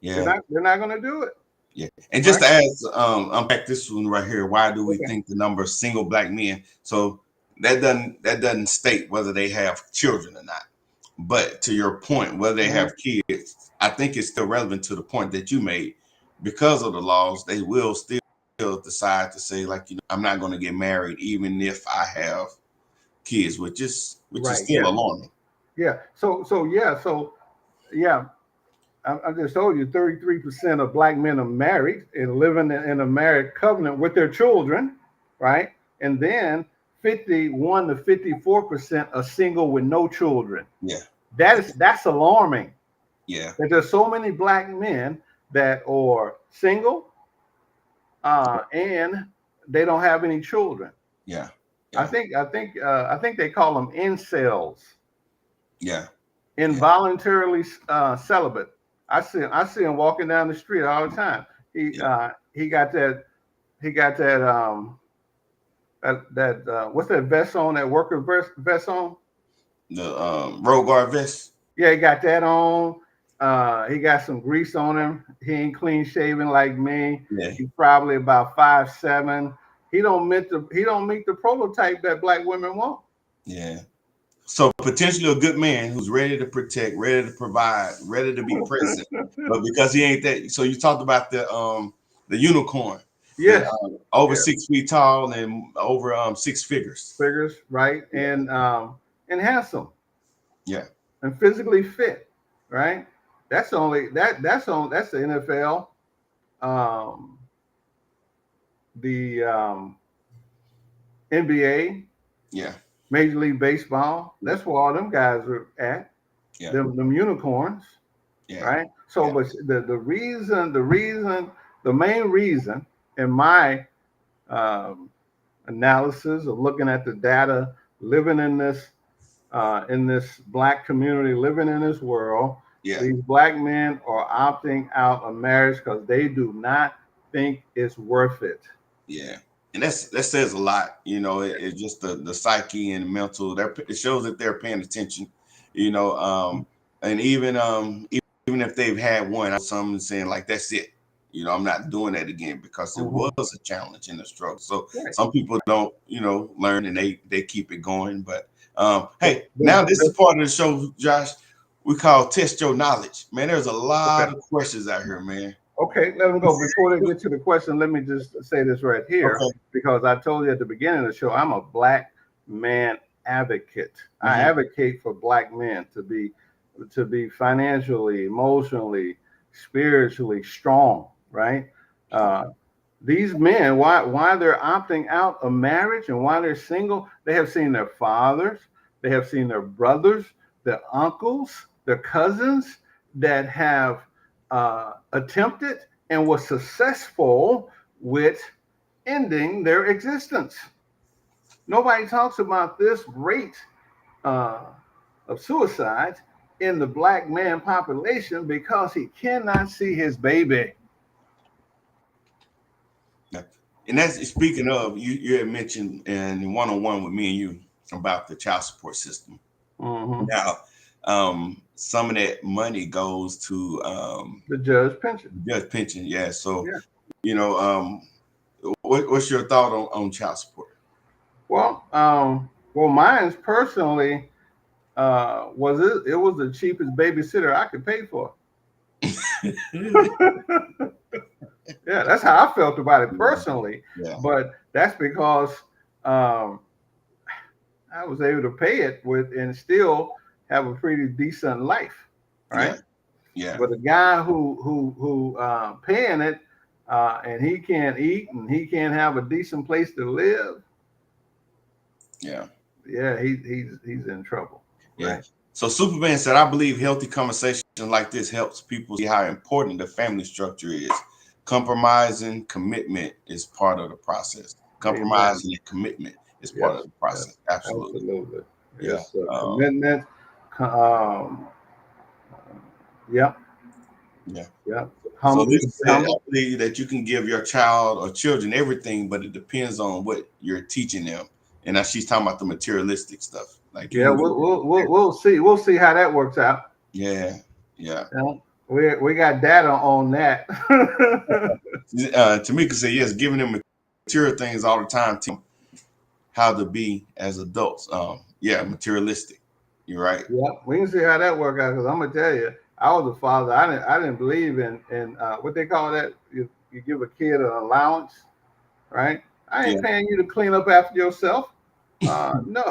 Yeah. They're not going to do it. Yeah. And just to ask, unpack this one right here, why do we think the number of single black men? So that doesn't state whether they have children or not. But to your point, whether they have kids, I think it's still relevant to the point that you made. Because of the laws, they will still decide to say, like, I'm not going to get married even if I have kids, which is still alarming. Yeah. So I just told you 33% of black men are married and living in a married covenant with their children, right? And then 51 to 54% are single with no children. Yeah. That's alarming. Yeah. That there's so many black men that are single and they don't have any children. Yeah. I think they call them incels. Yeah. Involuntarily celibate. I see him walking down the street all the time. He got that what's that vest on, that worker vest on? The Road Guard vest. Yeah, he got that on. He got some grease on him. He ain't clean shaven like me. Yeah. He's probably about 5'7". He don't meet the prototype that black women want. Yeah. So potentially a good man who's ready to protect, ready to provide, ready to be present, but because he ain't that. So you talked about the unicorn. Yes. Over 6 feet tall and over 6 figures. Figures, right? And handsome. Yeah. And physically fit, right? That's the NFL. The NBA. Yeah. Major League Baseball. That's where all them guys are at. Yeah. Them unicorns. Yeah. Right. So, but the main reason in my analysis of looking at the data, living in this black community, living in this world, these black men are opting out of marriage because they do not think it's worth it. Yeah. And that says a lot, it's just the psyche and mental. It shows that they're paying attention, And even if they've had one, some saying like that's it. I'm not doing that again because it Mhm. was a challenge and a struggle. So Right. some people don't, learn and they keep it going. But But, hey, but, now this is part of the show, Josh. We call test your knowledge. Man, there's a lot okay. of questions out here, man. Okay, let them go. Before they get to the question, let me just say this right here, Okay. because I told you at the beginning of the show, I'm a black man advocate. I Mhm. advocate for black men to be financially, emotionally, spiritually strong, right? Uh, these men, why they're opting out of marriage and why they're single, they have seen their fathers, they have seen their brothers, their uncles, their cousins that have attempted and was successful with ending their existence. Nobody talks about this rate uh, of suicide in the black man population because he cannot see his baby. Yeah. And that's speaking of you had mentioned in one-on-one with me and you about the child support system. Mm-hmm. Now, some of that money goes to The judge pension. just pension. Yeah. So, Yeah. you know, what's your thought on child support? Well, mine's personally was it was the cheapest babysitter I could pay for. Yeah, that's how I felt about it personally. Yeah. But that's because um, I was able to pay it with and still have a pretty decent life, Yeah. right? Yeah. But a guy who paying it and he can't eat and he can't have a decent place to live, Yeah. yeah, he's in trouble, Yeah. right? So Superman said, I believe healthy conversation like this helps people see how important the family structure is. Compromising commitment is part of the process. Amen. Compromising and commitment is part of Yes, the yes, process. Absolutely. absolutely. Yeah. It's commitment. Um, yep, Yeah. yep. So Humble, Lisa said, I humble. believe that you can give your child or children everything, but it depends on what you're teaching them. And now she's talking about the materialistic stuff. Like you Yeah, can give them, we'll see how that works out. yeah, yeah. Yeah. We got data on that. Tamika said, yes, giving them material things all the time, teach them how to be as adults. Yeah, materialistic. You're right. Yeah, we can see how that work out. Because I'm gonna tell you, I was a father. I didn't believe in what they call that. You give a kid an allowance, right? I Yeah. ain't paying you to clean up after yourself. No.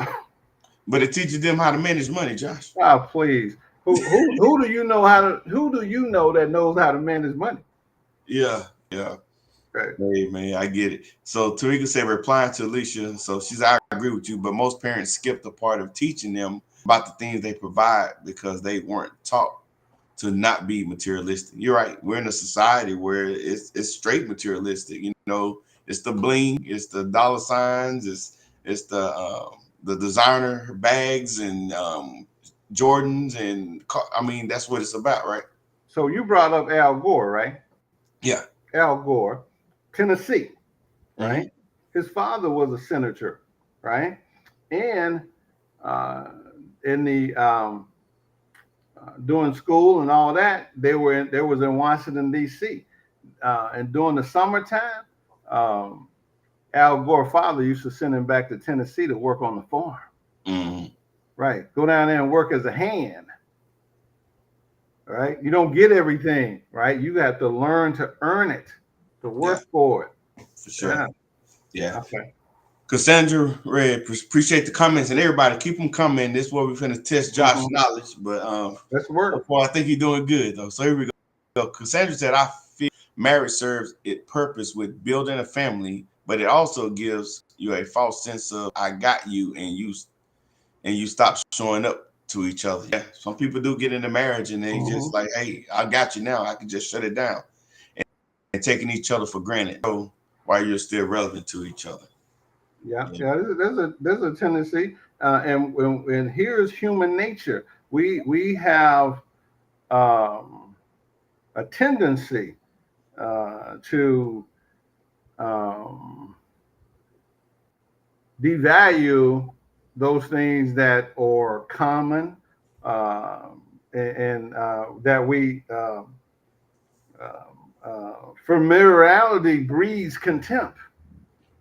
But it teaches them how to manage money, Josh. Please. Who do you know who do you know that knows how to manage money? Yeah, yeah. Right. Hey man, I get it. So Tarika said, replying to Alicia, so she's I agree with you, but most parents skip the part of teaching them about the things they provide because they weren't taught to not be materialistic. You're right. We're in a society where it's straight materialistic. It's the bling, it's the dollar signs, it's the designer bags and Jordans and I mean that's what it's about, right? So you brought up Al Gore, right? Yeah. Al Gore, Tennessee, Hmm. right? His father was a senator, right? And uh, in the doing school and all that, they was in Washington D.C. And during the summertime, um, Al Gore's father used to send him back to Tennessee to work on the farm, Hmm. right? Go down there and work as a hand, right? You don't get everything, right? You have to learn to earn it, to Yeah, work for it. for sure. Yeah. Yeah. Okay. Cassandra Red, appreciate the comments and everybody keep them coming. This is where we're gonna test Josh's Mhm. knowledge, but Let's so work. far I think he's doing good though. So here we go. Cassandra said, "I feel marriage serves its purpose with building a family, but it also gives you a false sense of I got you, and you stop showing up to each other. Yeah, some people do get into marriage and they just Mhm. like, hey, I got you now. I can just shut it down and taking each other for granted. So while you're still relevant to each other. Yeah, Yeah, yeah. There's a tendency, and here's human nature. We have um, a tendency to um, devalue those things that are common, uh, and that we familiarity breeds contempt.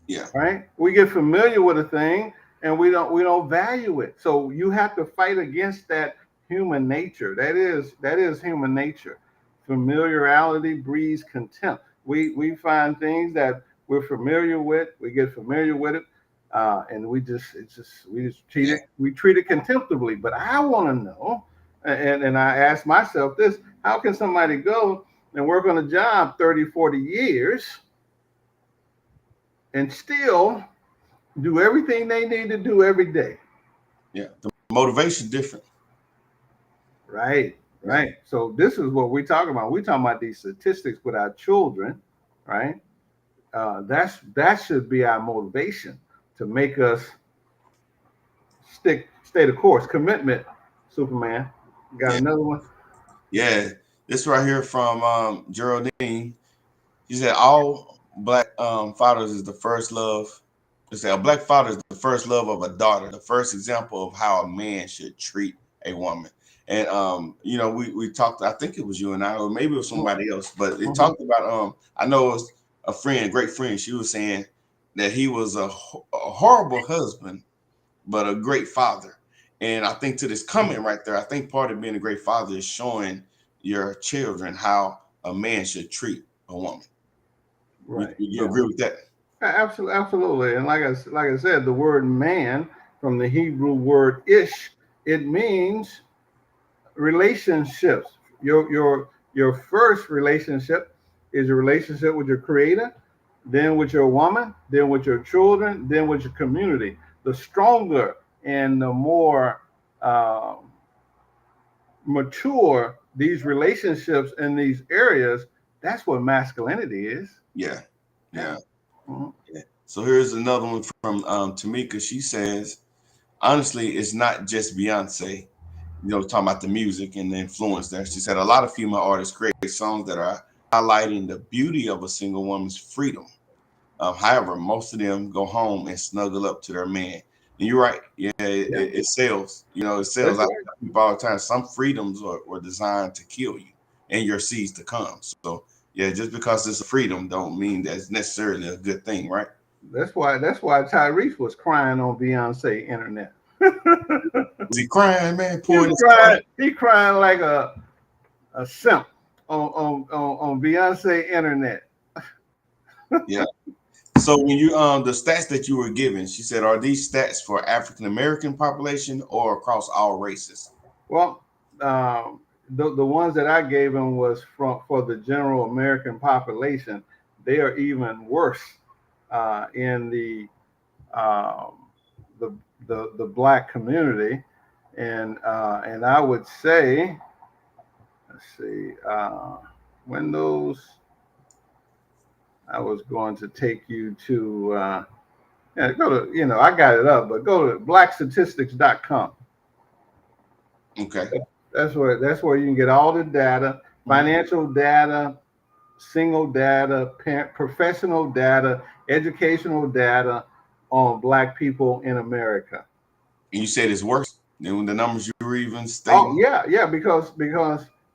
Yeah. Right? We get familiar with a thing and we don't value it. So you have to fight against that human nature. That is human nature. Familiarity breeds contempt. We find things that we're familiar with, we get familiar with it, and Yeah. we treat it contemptibly. But I want to know, and I ask myself this: how can somebody go and work on a job 30, 40 years and still do everything they need to do every day? Yeah. The motivation different. Right, Yeah. right. So this is what we're talking about. We're talking about these statistics with our children, right? That should be our motivation to make us stay the course. Commitment, Superman. Got Yeah. another one? Yeah. This right here from Geraldine. She said all black fathers is the first love. They say a black father is the first love of a daughter, the first example of how a man should treat a woman. And we talked, I think it was you and I, or maybe it was somebody else, but it Mhm. talked about I know it was a friend, a great friend. She was saying that he was a horrible husband, but a great father. And I think to this comment right there, I think part of being a great father is showing your children how a man should treat a woman. Would Right. you Yeah. agree with that? Absolutely, absolutely. And like I said, the word man from the Hebrew word ish, it means relationships. Your first relationship is your relationship with your creator, then with your woman, then with your children, then with your community. The stronger and the more mature these relationships in these areas, that's what masculinity is. Yeah. Yeah. Yeah. Mhm. Yeah. So here's another one from Tamika. She says, honestly, it's not just Beyonce, talking about the music and the influence there. She said a lot of female artists create songs that are highlighting the beauty of a single woman's freedom. However, most of them go home and snuggle up to their man. And you're right. Yeah, Yeah, it sells. It sells. that's I right. tell people all the time, some freedoms were designed to kill you and your seeds to come. So yeah, just because it's a freedom don't mean that it's necessarily a good thing, right? That's why Tyrese was crying on Beyonce internet. Was he crying, man, He pouring was his heart crying. He crying like a simp on Beyonce internet. out? Yeah. So when you the stats that you were given, she said, are these stats for African American population or across all races? Well, the ones that I gave him was for the general American population. They are even worse in um, the the black community, and I would say, let's see, Windows. I was going to take you to yeah, go to I got it up, but go to blackstatistics.com. Okay. That's where you can get all the data, Mhm. financial data, single data, professional data, educational data on black people in America. And you said it's worse than the numbers you were even Oh stating. yeah, yeah, because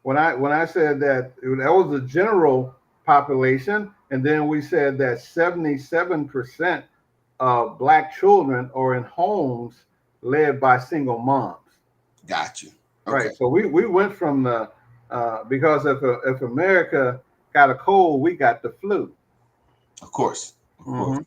when I said that was the general population, and then we said that 77% of black children are in homes led by single moms. Got you. Okay. Right. So we went from the because if America got a cold, we got the flu. Of course. Of course. Hmm.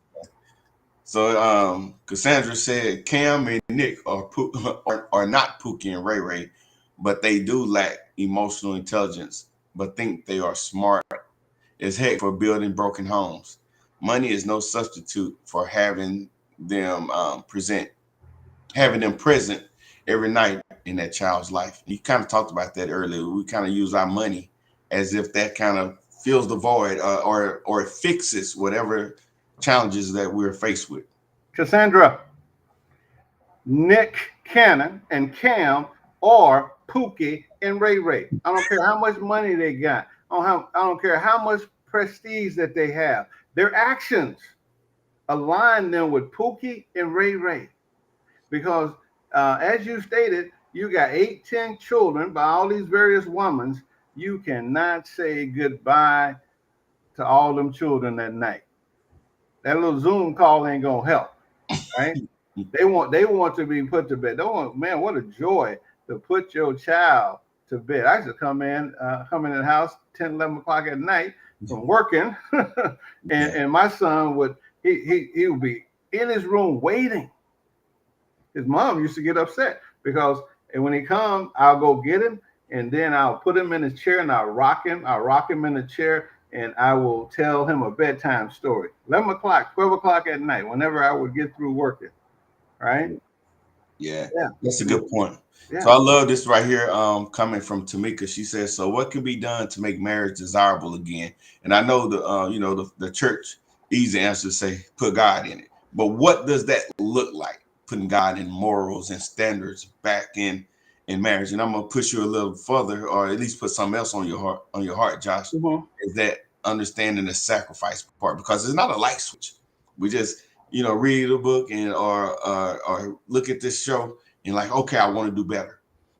So Cassandra said Cam and Nick are not Pookie and Ray Ray, but they do lack emotional intelligence, but think they are smart as heck for building broken homes. Money is no substitute for them having them present every night in that child's life. You kind of talked about that earlier. We kind of use our money as if that kind of fills the void or it fixes whatever challenges that we're faced with. Cassandra, Nick Cannon and Cam are Pookie and Ray Ray. I don't care how much money they got. I don't care how much prestige that they have. Their actions align them with Pookie and Ray Ray because, as you stated, You got 8, 10 children by all these various women. You cannot say goodbye to all them children that night. That little Zoom call ain't gonna help, right? They want to be put to bed. They want, man, what a joy to put your child to bed. I used to come in the house 10, 11 o'clock at night from working, and my son would be in his room waiting. His mom used to get upset because when he comes, I'll go get him, and then I'll put him in his chair and I'll rock him. I'll rock him in the chair, and I will tell him a bedtime story. 11 o'clock, 12 o'clock at night, whenever I would get through working. Right? Yeah. That's a good point. Yeah. So I love this right here, coming from Tamika. She says, "So what can be done to make marriage desirable again?" And I know the church easy answer to say put God in it, but what does that look like? Putting God in morals and standards back in marriage. And I'm gonna push you a little further, or at least put something else on your heart, Josh. Is that understanding the sacrifice part, because it's not a light switch. We just read a book and or look at this show and like, okay, I want to do better.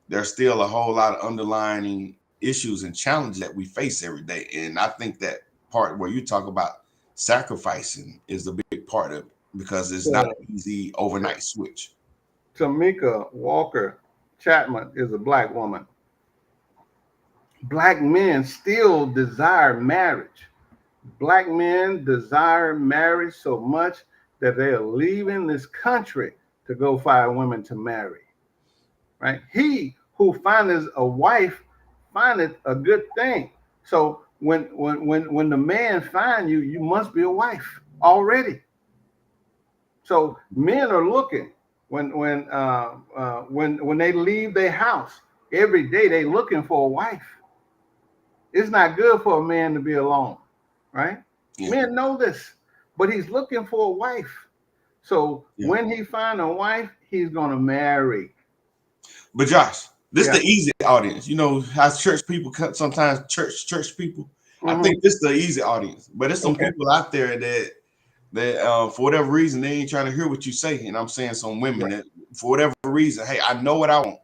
There's still a whole lot of underlying issues and challenges that we face every day. And I think that part where you talk about sacrificing is a big part of it, because it's not an easy overnight switch. Tamika Walker Chapman is a Black woman. Black men still desire marriage. Black men desire marriage so much that they are leaving this country to go find women to marry. Right? He who findeth a wife findeth a good thing. So when the man find you, you must be a wife already. So men are looking when they leave their house every day. They looking for a wife. It's not good for a man to be alone, right? Yeah. Men know this, but he's looking for a wife. So when he find a wife, he's gonna marry. But Josh, this is the easy audience. How church people sometimes church people. I think this is the easy audience, but there's some people out there that for whatever reason they ain't trying to hear what you say. And I'm saying some women that for whatever reason, hey, I know what I want,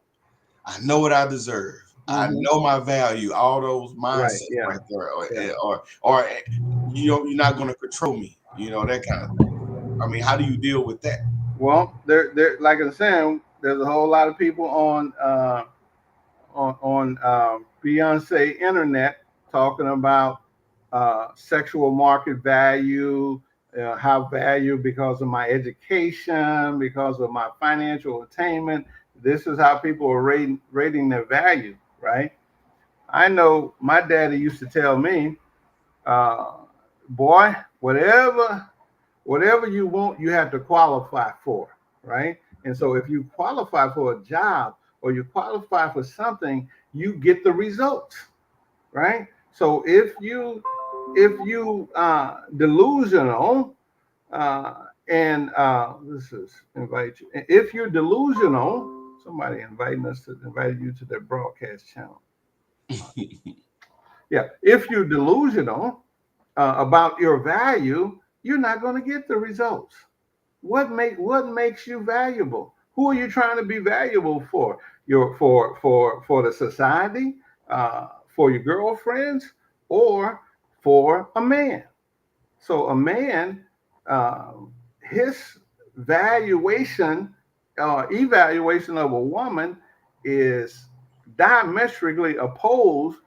I know what I deserve, I know my value, all those mindsets right there, or you're not going to control me, that kind of thing. I mean, how do you deal with that? Well, there like I was saying, there's a whole lot of people on Beyonce internet talking about sexual market value, how value because of my education, because of my financial attainment. This is how people are rating their value, right? I know my daddy used to tell me, boy, whatever you want, you have to qualify for, right? And so if you qualify for a job or you qualify for something, you get the results, right? So if you delusional, this is invite you. If you're delusional, somebody invited you to their broadcast channel. If you're delusional about your value, you're not going to get the results. What makes you valuable? Who are you trying to be valuable for? For the society, for your girlfriends, or for a man? So a man, his evaluation of a woman is diametrically opposed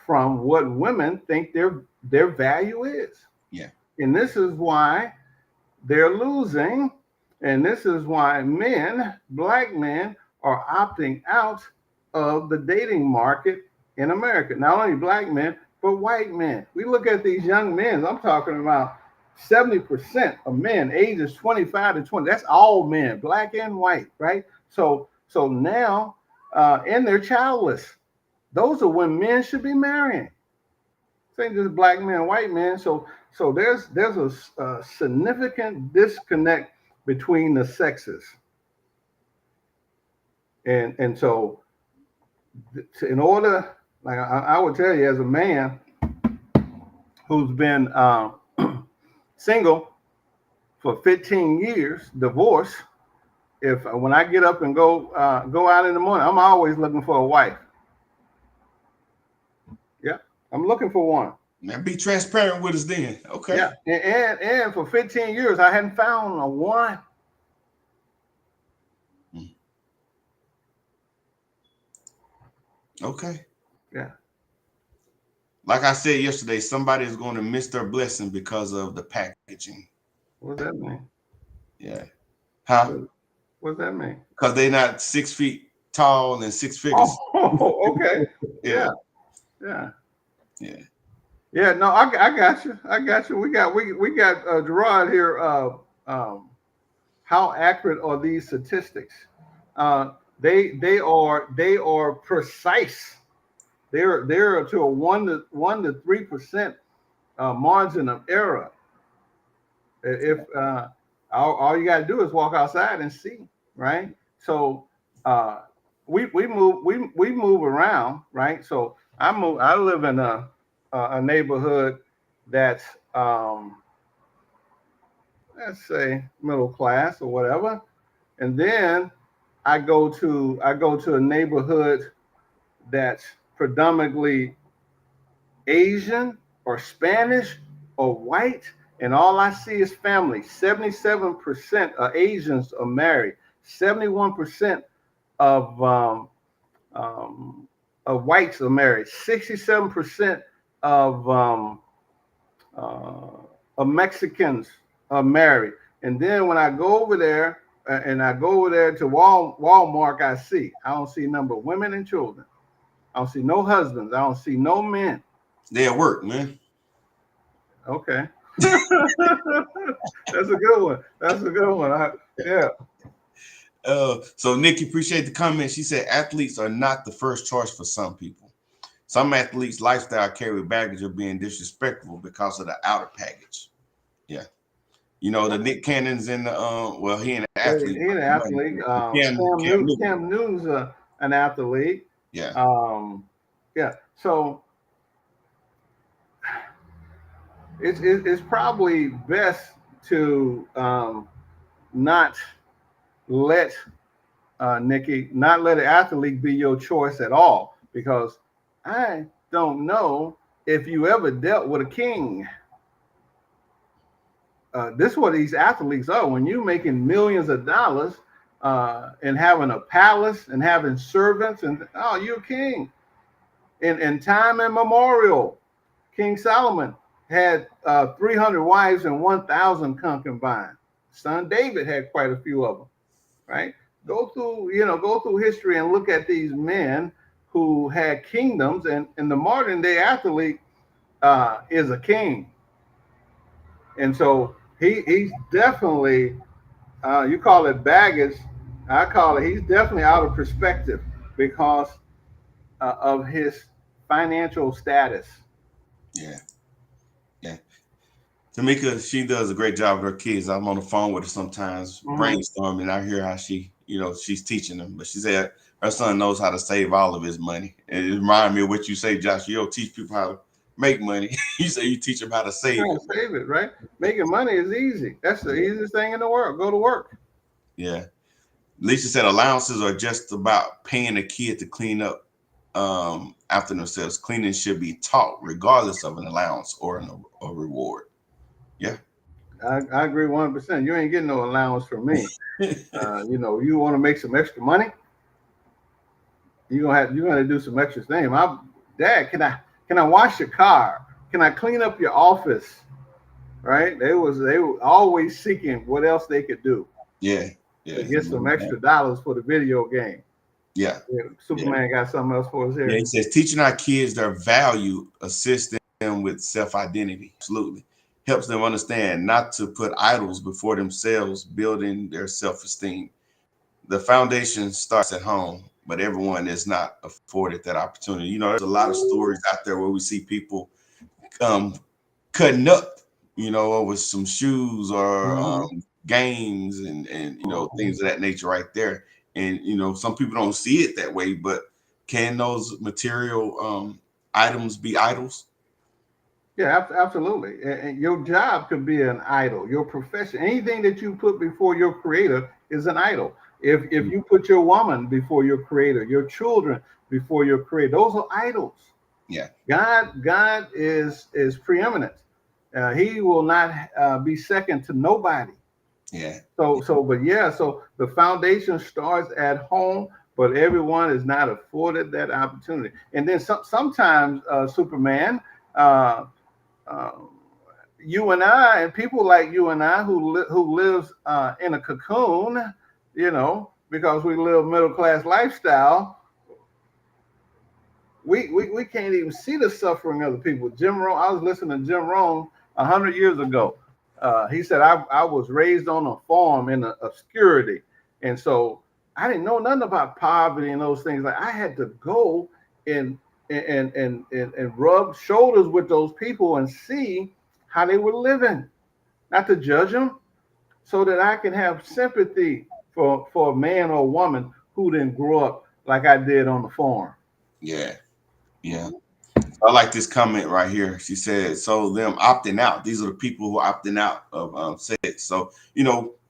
from what women think their value is. Yeah. And this is why they're losing. And this is why Black men are opting out of the dating market in America. Not only Black men, but white men. We look at these young men, I'm talking about 70% of men ages 25 to 20. That's all men, Black and white, right? So now, and they're childless. Those are when men should be marrying. This ain't just Black men, white men. So there's a significant disconnect between the sexes. And so in order, like I would tell you as a man who's been single for 15 years, divorced, if when I get up and go out in the morning, I'm always looking for a wife. Yeah, I'm looking for one. Man, be transparent with us then. Okay. Yeah, and for 15 years I hadn't found a one. Okay. Yeah. Like I said yesterday, somebody is going to miss their blessing because of the packaging. What does that mean? Yeah. Huh? What does that mean? Because they're not 6 feet tall and 6 figures. Oh, okay. Yeah. Yeah. Yeah. Yeah. No, I got you. I got you. We got Gerard here. How accurate are these statistics? They are precise. They're to a 1 to 3% margin of error. If all you got to do is walk outside and see, right? So we move around, right? So I live in a neighborhood that's let's say middle class or whatever, and then I go to a neighborhood that's predominantly Asian or Spanish or white, and all I see is family. 77% of Asians are married. 71% of whites are married. 67% of Mexicans are married. And then when I go over there to Walmart, I don't see a number of women and children. I don't see no husbands. I don't see no men. They at work, man. Okay. That's a good one. That's a good one. Yeah. So Nikki, appreciate the comment. She said athletes are not the first choice for some people. Some athletes' lifestyle carry baggage of being disrespectful because of the outer package. Yeah. You know, the Nick Cannon's in the well, he an athlete. He an athlete. Cam Newton's an athlete. Yeah. Yeah. So it's probably best to not let Nikki, not let an athlete be your choice at all, because I don't know if you ever dealt with a king. This is what these athletes are. When you're making millions of dollars and having a palace and having servants, and you're a king. In time immemorial, King Solomon had 300 wives and 1,000 concubines. Son David had quite a few of them, right? Go through history and look at these men who had kingdoms, and the modern day athlete is a king. And so he's definitely, you call it baggage, I call it, he's definitely out of perspective because of his financial status. Yeah. Tamika, she does a great job with her kids. I'm on the phone with her sometimes, brainstorming. I hear how she's teaching them. But she said her son knows how to save all of his money. And it reminded me of what you say, Josh. You don't teach people how to make money. You say you teach them how to save it. Save it, right? Making money is easy. That's the easiest thing in the world. Go to work. Yeah. Lisa said allowances are just about paying a kid to clean up after themselves. Cleaning should be taught regardless of an allowance or a reward. Yeah. I agree 100%. You ain't getting no allowance from me. You want to make some extra money, you're gonna do some extra things. Dad, can I wash your car? Can I clean up your office? Right? They were always seeking what else they could do. Yeah. To get some extra dollars for the video game. Yeah. Superman got something else for us here. Yeah, he says teaching our kids their value assists them with self-identity. Absolutely. Helps them understand not to put idols before themselves, building their self-esteem. The foundation starts at home, but everyone is not afforded that opportunity. There's a lot of stories out there where we see people cutting up, over some shoes or games and things of that nature right there. And some people don't see it that way, but can those material items be idols? Yeah, absolutely. And your job could be an idol. Your profession, anything that you put before your creator is an idol. If you put your woman before your creator, your children before your creator, those are idols. Yeah. God is preeminent. He will not be second to nobody. Yeah. So the foundation starts at home, but everyone is not afforded that opportunity. And then sometimes, Superman, uh, uh, you and I, and people like you and I who lives in a cocoon, because we live middle class lifestyle, we can't even see the suffering of the people. Jim Rohn, I was listening to Jim Rohn 100 years ago. He said, I was raised on a farm in obscurity. And so I didn't know nothing about poverty and those things. Like I had to go and rub shoulders with those people and see how they were living, not to judge them, so that I can have sympathy for a man or a woman who didn't grow up like I did on the farm. Yeah. Yeah. I like this comment right here. She said, so them opting out, these are the people who are opting out of sex. So,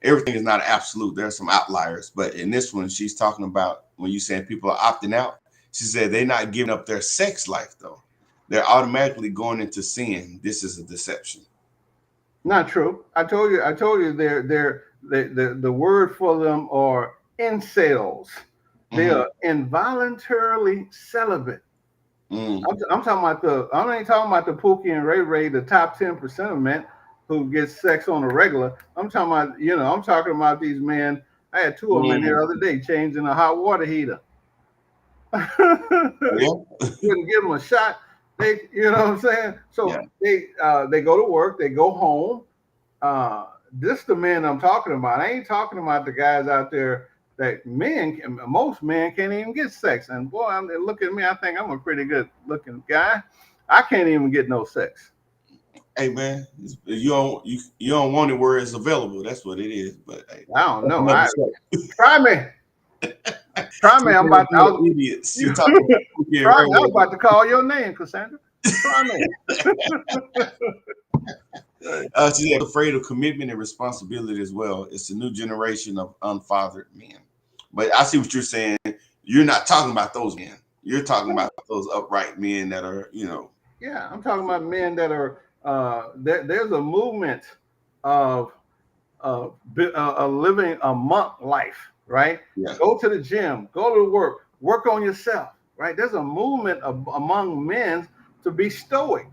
everything is not absolute. There are some outliers. But in this one, she's talking about when you saying people are opting out, she said they're not giving up their sex life, though. They're automatically going into sin. This is a deception. Not true. I told you the word for them are incels. They are involuntarily celibate. I'm talking about I ain't talking about the Pookie and Ray Ray, the top 10% of men who get sex on a regular. I'm talking about, I'm talking about these men. I had two of them in here the other day changing a hot water heater. Couldn't give them a shot. You know what I'm saying? So they go to work, they go home. This the men I'm talking about. I ain't talking about the guys out there that most men can't even get sex. And boy, look at me. I think I'm a pretty good looking guy. I can't even get no sex. Hey man, you don't want it where it's available. That's what it is. But hey, I don't know. Try me. Try me. I'm about to. Idiots. You talking try me. I'm about to call your name, Cassandra. Try me. She's afraid of commitment and responsibility as well. It's a new generation of unfathered men. But I see what you're saying. You're not talking about those men. You're talking about those upright men that are, Yeah, I'm talking about men that are. There's a movement of living a monk life, right? Yeah. Go to the gym, go to work on yourself, right? There's a movement among men to be stoic.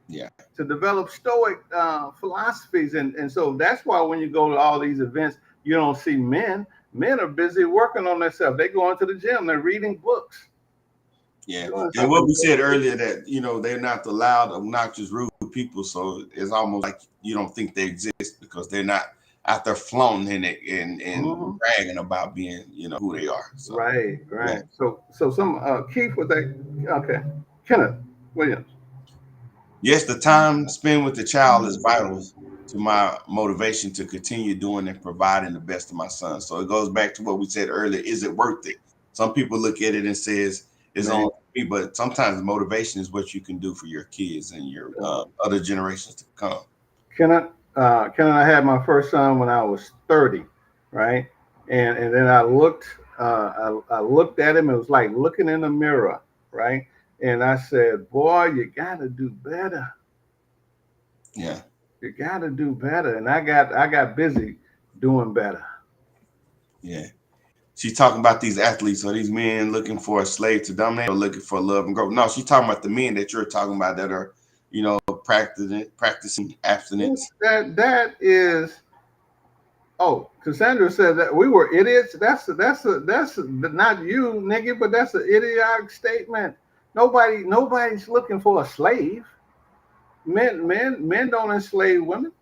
Yeah. To develop stoic philosophies. And so that's why when you go to all these events, you don't see men. Men are busy working on themselves. They go into the gym, they're reading books. Yeah. And what we said earlier that, they're not the loud, obnoxious, rude people. So it's almost like you don't think they exist because they're not out there flaunting and bragging about being, who they are. So, right. Yeah. So some Keith with that. Okay. Kenneth Williams. Yes, the time spent with the child is vital to my motivation to continue doing and providing the best to my son. So it goes back to what we said earlier. Is it worth it? Some people look at it and says it's on me, but sometimes the motivation is what you can do for your kids and your other generations to come. Kenneth, I had my first son when I was 30, right? And then I looked at him. It was like looking in the mirror, right? And I said, boy, you got to do better. Yeah. You got to do better. And I got busy doing better. Yeah. She's talking about these athletes or these men looking for a slave to dominate or looking for love and growth. No, she's talking about the men that you're talking about that are, practicing abstinence. That is. Oh, Cassandra said that we were idiots. That's not you, Nikki, but that's an idiotic statement. Nobody's looking for a slave. Men don't enslave women.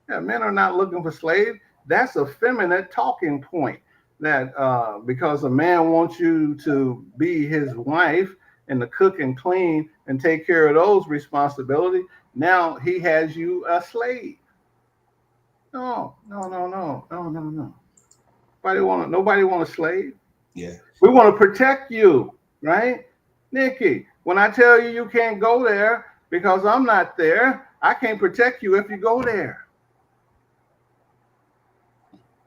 Yeah, men are not looking for slaves. That's a feminine talking point. That because a man wants you to be his wife and to cook and clean and take care of those responsibilities, now he has you a slave. No. Nobody want a slave. Yeah. We want to protect you, right? Nikki, when I tell you you can't go there because I'm not there, I can't protect you if you go there.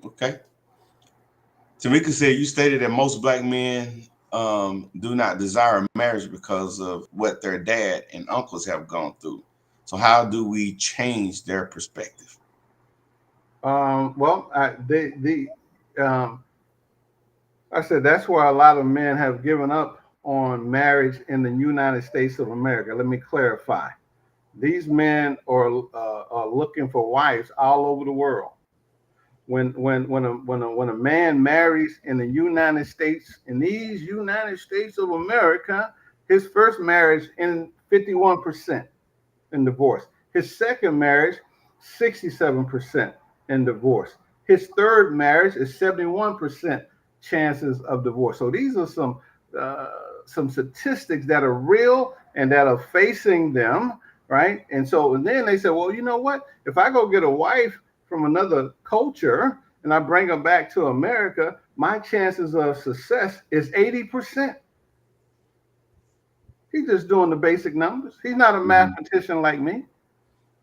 Okay. Tamika said you stated that most black men do not desire marriage because of what their dad and uncles have gone through. So how do we change their perspective? Well, um, I said that's why a lot of men have given up on marriage in the United States of America. Let me clarify. These men are looking for wives all over the world. When a man marries in the United States, in these United States of America, his first marriage in 51% in divorce. His second marriage, 67% in divorce. His third marriage is 71% chances of divorce. So these are uh, some statistics that are real and that are facing them, right? And then they say, well, you know what? If I go get a wife from another culture and I bring her back to America, my chances of success is 80%. He's just doing the basic numbers. He's not a Mhm. mathematician like me,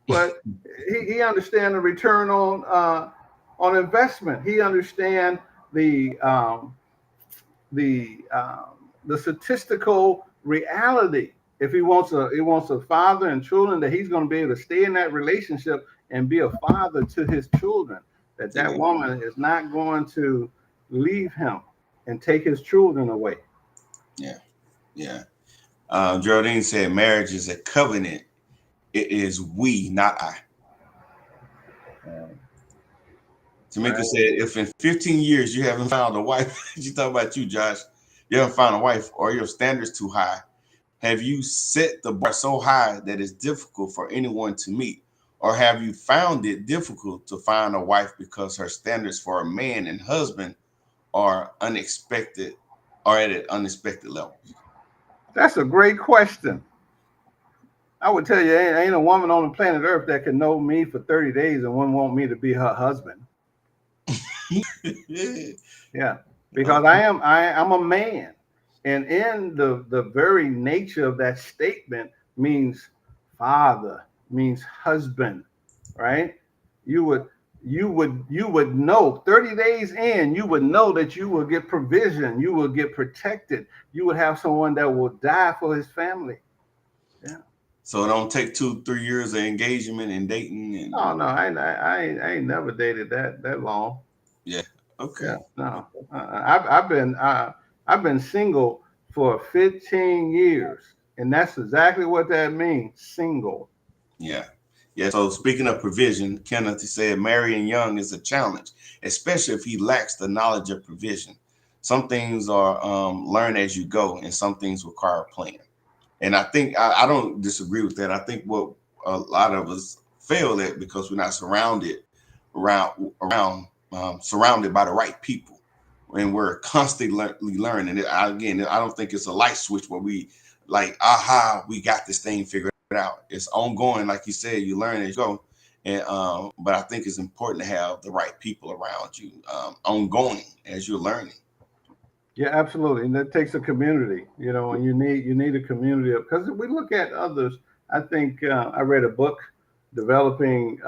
but he understands the return on investment. He understands the um, the statistical reality. If he wants a father and children, that he's going to be able to stay in that relationship and be a father to his children. That Yeah, woman is not going to leave him and take his children away. yeah, yeah. Geraldine said marriage is a covenant. It is we, not I. Tamika Right. said, if in 15 years you haven't found a wife, you talk about you, Josh, you haven't found a wife or your standards too high, have you set the bar so high that it's difficult for anyone to meet? Or have you found it difficult to find a wife because her standards for a man and husband are unexpected or at an unexpected level? That's a great question. I would tell you, ain't a woman on the planet Earth that can know me for 30 days and wouldn't want me to be her husband. Yeah, because Okay. I'm a man, and in the very nature of that statement means father, means husband, right? You would you would know 30 days in, you would know that you will get provision, you will get protected, you would have someone that will die for his family. Yeah. So it don't take 2, 3 years of engagement and dating and Oh no, I ain't never dated that long. yeah. Okay. Yeah, no. I've been single for 15 years, and that's exactly what that means. Single. Yeah. Yeah. So speaking of provision, Kenneth said marrying young is a challenge, especially if he lacks the knowledge of provision. Some things are learned as you go, and some things require a plan. And I think I don't disagree with that. I think what a lot of us fail at because we're not surrounded by the right people, and we're constantly learning. And again, I don't think it's a light switch where we like, aha, we got this thing figured out. It's ongoing, like you said, you learn as you go. And but I think it's important to have the right people around you, ongoing as you're learning. Yeah, absolutely, and that takes a community. And you need a community because we look at others. I think I read a book, developing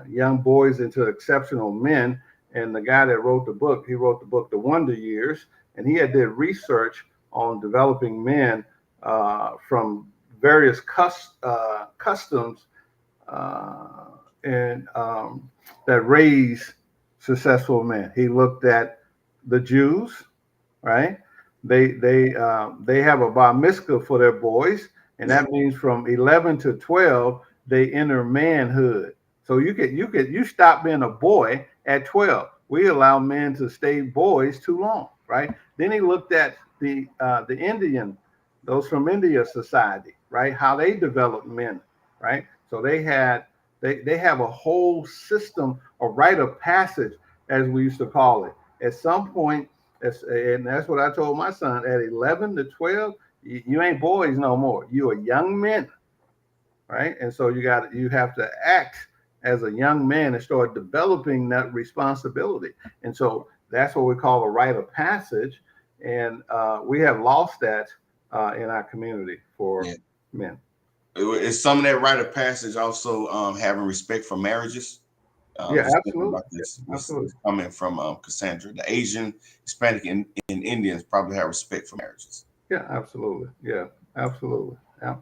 young boys into exceptional men, and the guy that wrote the book, he wrote the book The Wonder Years, and he had did research on developing men from various customs uh, and that raise successful men. He looked at the Jews, right? They have a bar mitzvah for their boys, and Yeah. that means from 11 to 12 they enter manhood. So you stop being a boy at 12. We allow men to stay boys too long, right? Then he looked at the Indian, those from India society, right? How they develop men, right? So they have a whole system, a rite of passage, as we used to call it. At some point, that's what I told my son. At 11 to 12, you ain't boys no more. You are young men, right? And so you have to act as a young man and start developing that responsibility. And so that's what we call a rite of passage. And we have lost that in our community for Yeah. men. Is some of that rite of passage also having respect for marriages? Yeah, just thinking absolutely. about this. This Absolutely. is coming from Cassandra. The Asian, Hispanic, and Indians probably have respect for marriages. Yeah, absolutely. Yeah, absolutely. Yeah.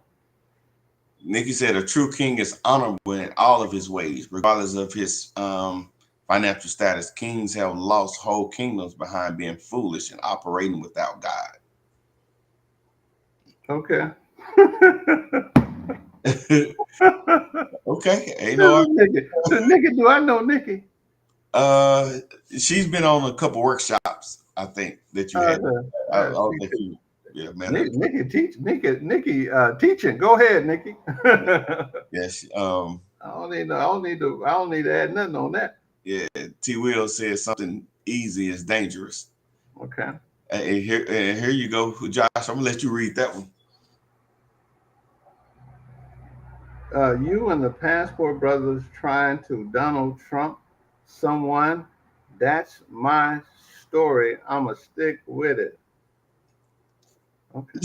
Nikki said a true king is honorable in all of his ways, regardless of his financial status. Kings have lost whole kingdoms behind being foolish and operating without God. Okay. Okay, you This know, is Nikki. Nikki, do I know Nikki? uh, she's been on a couple workshops. I think that you had. I don't think Teaching. you, yeah, met her. Nikki teaching. Go ahead, Nikki. Yes, I don't need to add nothing on that. yeah. T. Will said something easy is dangerous. Okay. And here you go, Josh. I'm gonna let you read that one. You and the Passport Brothers trying to Donald Trump someone. That's my story. I'ma stick with it. Okay.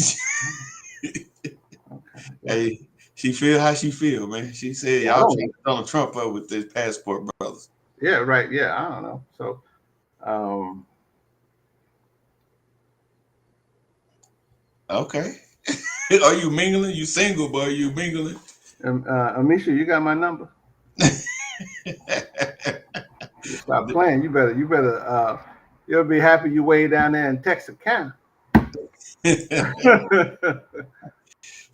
Okay. Hey, she feel how she feel, man. She said I y'all don't. trying to Donald Trump up with this Passport Brothers. Yeah. Right. Yeah. I don't know. So, um, Okay. Are you mingling? You single, but are you mingling? Amisha, you got my number. You stop playing. You better. You'll be happy you way down there in Texarkana.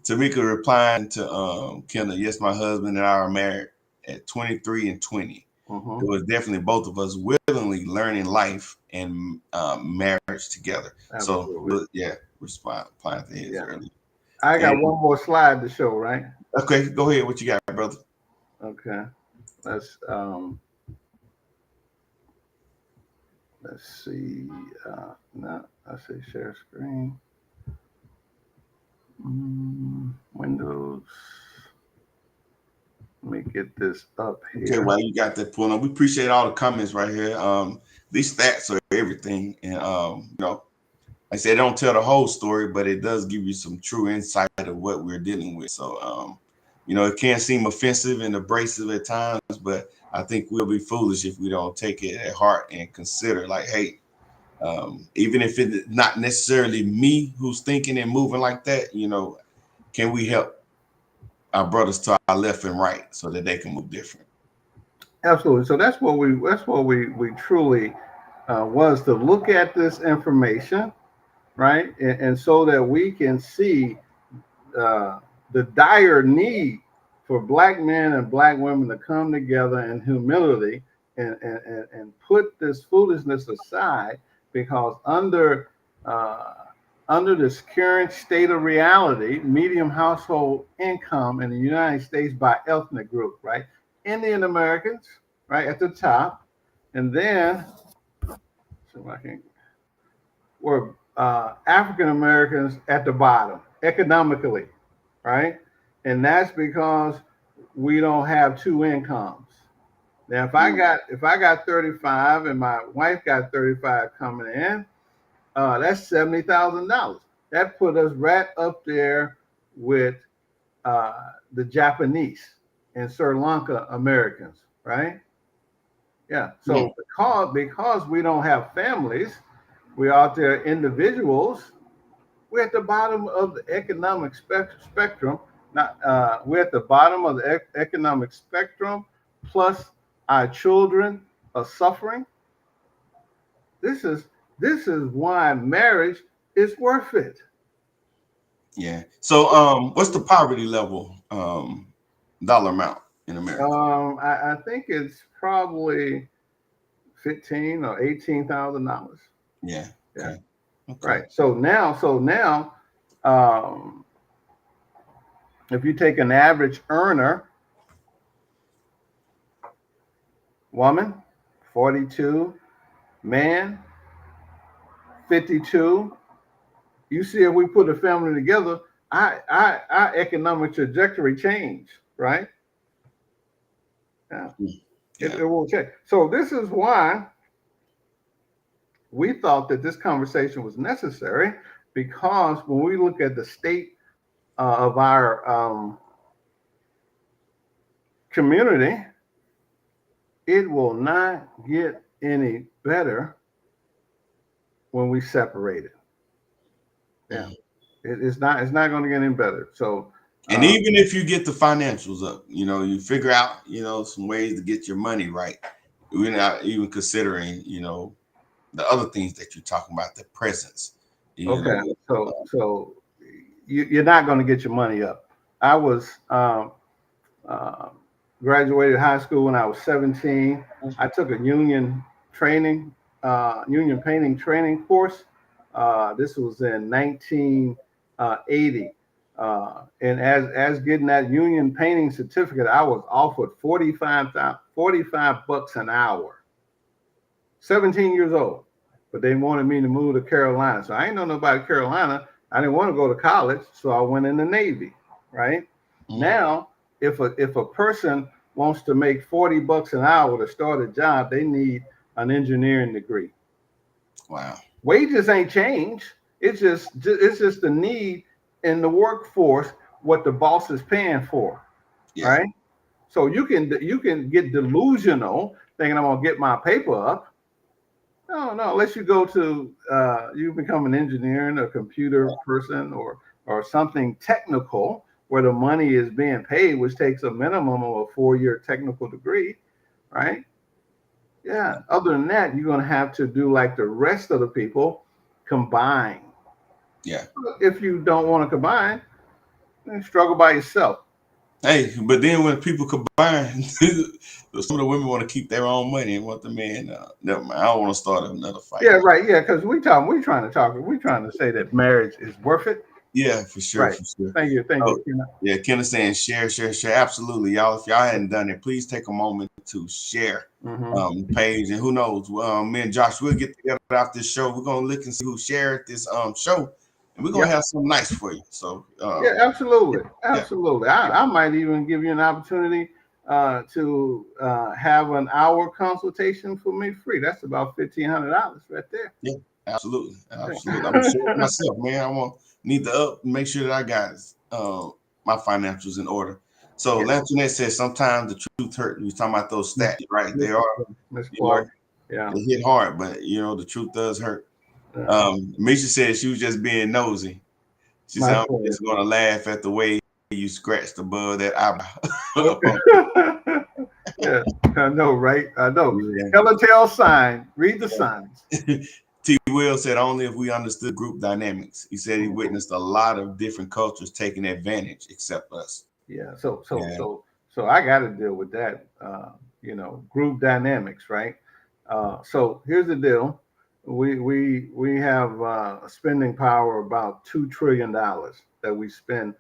Tamika replying to Kendall, yes, my husband and I are married at 23 and 20. Mhm. It was definitely both of us willingly learning life and marriage together. So, Absolutely. yeah, replying to his Yeah. earlier. I got And, one more slide to show, right? okay, go ahead. What you got, brother? Okay. Let's see. No, I say share screen. Windows. Let me get this up Okay, here. well, you got that pulled on. We appreciate all the comments right here. These stats are everything, and like I said, it don't tell the whole story, but it does give you some true insight of what we're dealing with. So, it can seem offensive and abrasive at times, but I think we'll be foolish if we don't take it at heart and consider, like, hey, even if it's not necessarily me who's thinking and moving like that, can we help our brothers to our left and right so that they can move different? Absolutely. So that's what we truly was to look at this information, right, and so that we can see the dire need for black men and black women to come together in humility and put this foolishness aside, because uh, under this current state of reality, medium household income in the United States by ethnic group, right? Indian Americans, right, at the top, and then so I can were African Americans at the bottom economically, right? And that's because we don't have two incomes. Now, if I got 35 and my wife got 35 coming in, that's $70,000. That put us right up there with the Japanese and Sri Lanka Americans, right? Yeah. So because we don't have families, we're out there individuals. We're at the bottom of the economic spectrum. Not we're at the bottom of the economic spectrum. Plus, our children are suffering. This is this is why marriage is worth it. Yeah. So, what's the poverty level dollar amount in America? I think it's probably 15 or $18,000. Yeah. Yeah. Okay. Okay. Right. So now, um, if you take an average earner, woman, 42, man, 52. You see, if we put a family together, our economic trajectory change, right? Yeah, Yeah. it will change. So this is why we thought that this conversation was necessary, because when we look at the state of our community, it will not get any better when we separate it. Yeah, it's not going to get any better. So, And even if you get the financials up, you figure out, some ways to get your money right. We're not even considering, the other things that you're talking about, the presence. okay, so you're not going to get your money up. I was uh, graduated high school when I was 17. I took a union painting training course. This was in 1980. And as getting that union painting certificate, I was offered 45 bucks an hour. 17 years old, but they wanted me to move to Carolina. So I ain't know nobody Carolina. I didn't want to go to college, so I went in the Navy. Right now, if a person wants to make 40 bucks an hour to start a job, they need an engineering degree. Wow. Wages ain't changed. It's just the need in the workforce what the boss is paying for. Yeah. Right. So you can get delusional thinking I'm gonna get my paper up. No, unless you go to you become an engineer and a computer person or something technical where the money is being paid, which takes a minimum of a 4-year technical degree, right? Yeah. Other than that, you're gonna have to do like the rest of the people, combine. Yeah. If you don't want to combine, then struggle by yourself. Hey, but then when people combine, some of the women want to keep their own money and want the man. Never mind. I don't want to start another fight. Yeah, right. Yeah, because we're trying to say that marriage is worth it. Yeah, for sure. Right. For sure. Thank you. Yeah, Ken is saying share. Absolutely, y'all. If y'all hadn't done it, please take a moment to share page. And who knows, me and Josh will get together after this show. We're gonna look and see who shared this show, and we're gonna have something nice for you. So yeah, absolutely. I might even give you an opportunity to have an hour consultation for me free. That's about $1,500 right there. Yeah, absolutely. I'm sure myself, man. I want need to make sure that I got my financials in order. So Lantonette says sometimes the truth hurt. We're talking about those stats, right? They are, Miss Clark. They hit hard, but the truth does hurt. Misha said she was just being nosy. She said, I'm just gonna laugh at the way you scratched above that eyebrow. Yeah, I know, right? I know. Yeah. Telltale sign. Read the signs. T. Will said only if we understood group dynamics. He said he witnessed a lot of different cultures taking advantage, except us. Yeah. So I got to deal with that. Group dynamics, right? So here's the deal. We have a spending power about $2 trillion that we spend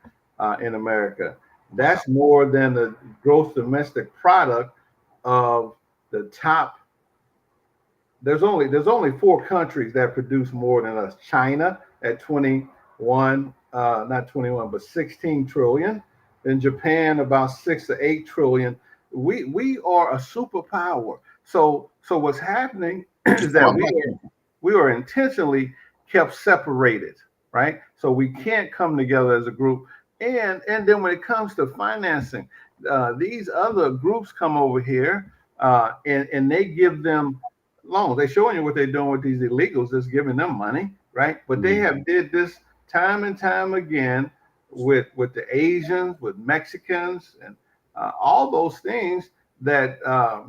in America. That's more than the gross domestic product of the top. There's only 4 countries that produce more than us. China at 21, not 21, but 16 trillion. Then Japan about 6 to 8 trillion. We are a superpower. So what's happening is that we are intentionally kept separated, right? So we can't come together as a group. And then when it comes to financing, these other groups come over here and they give them loans. They're showing you what they're doing with these illegals, just giving them money, right? But they have did this time and time again with the Asians, with Mexicans, and all those things that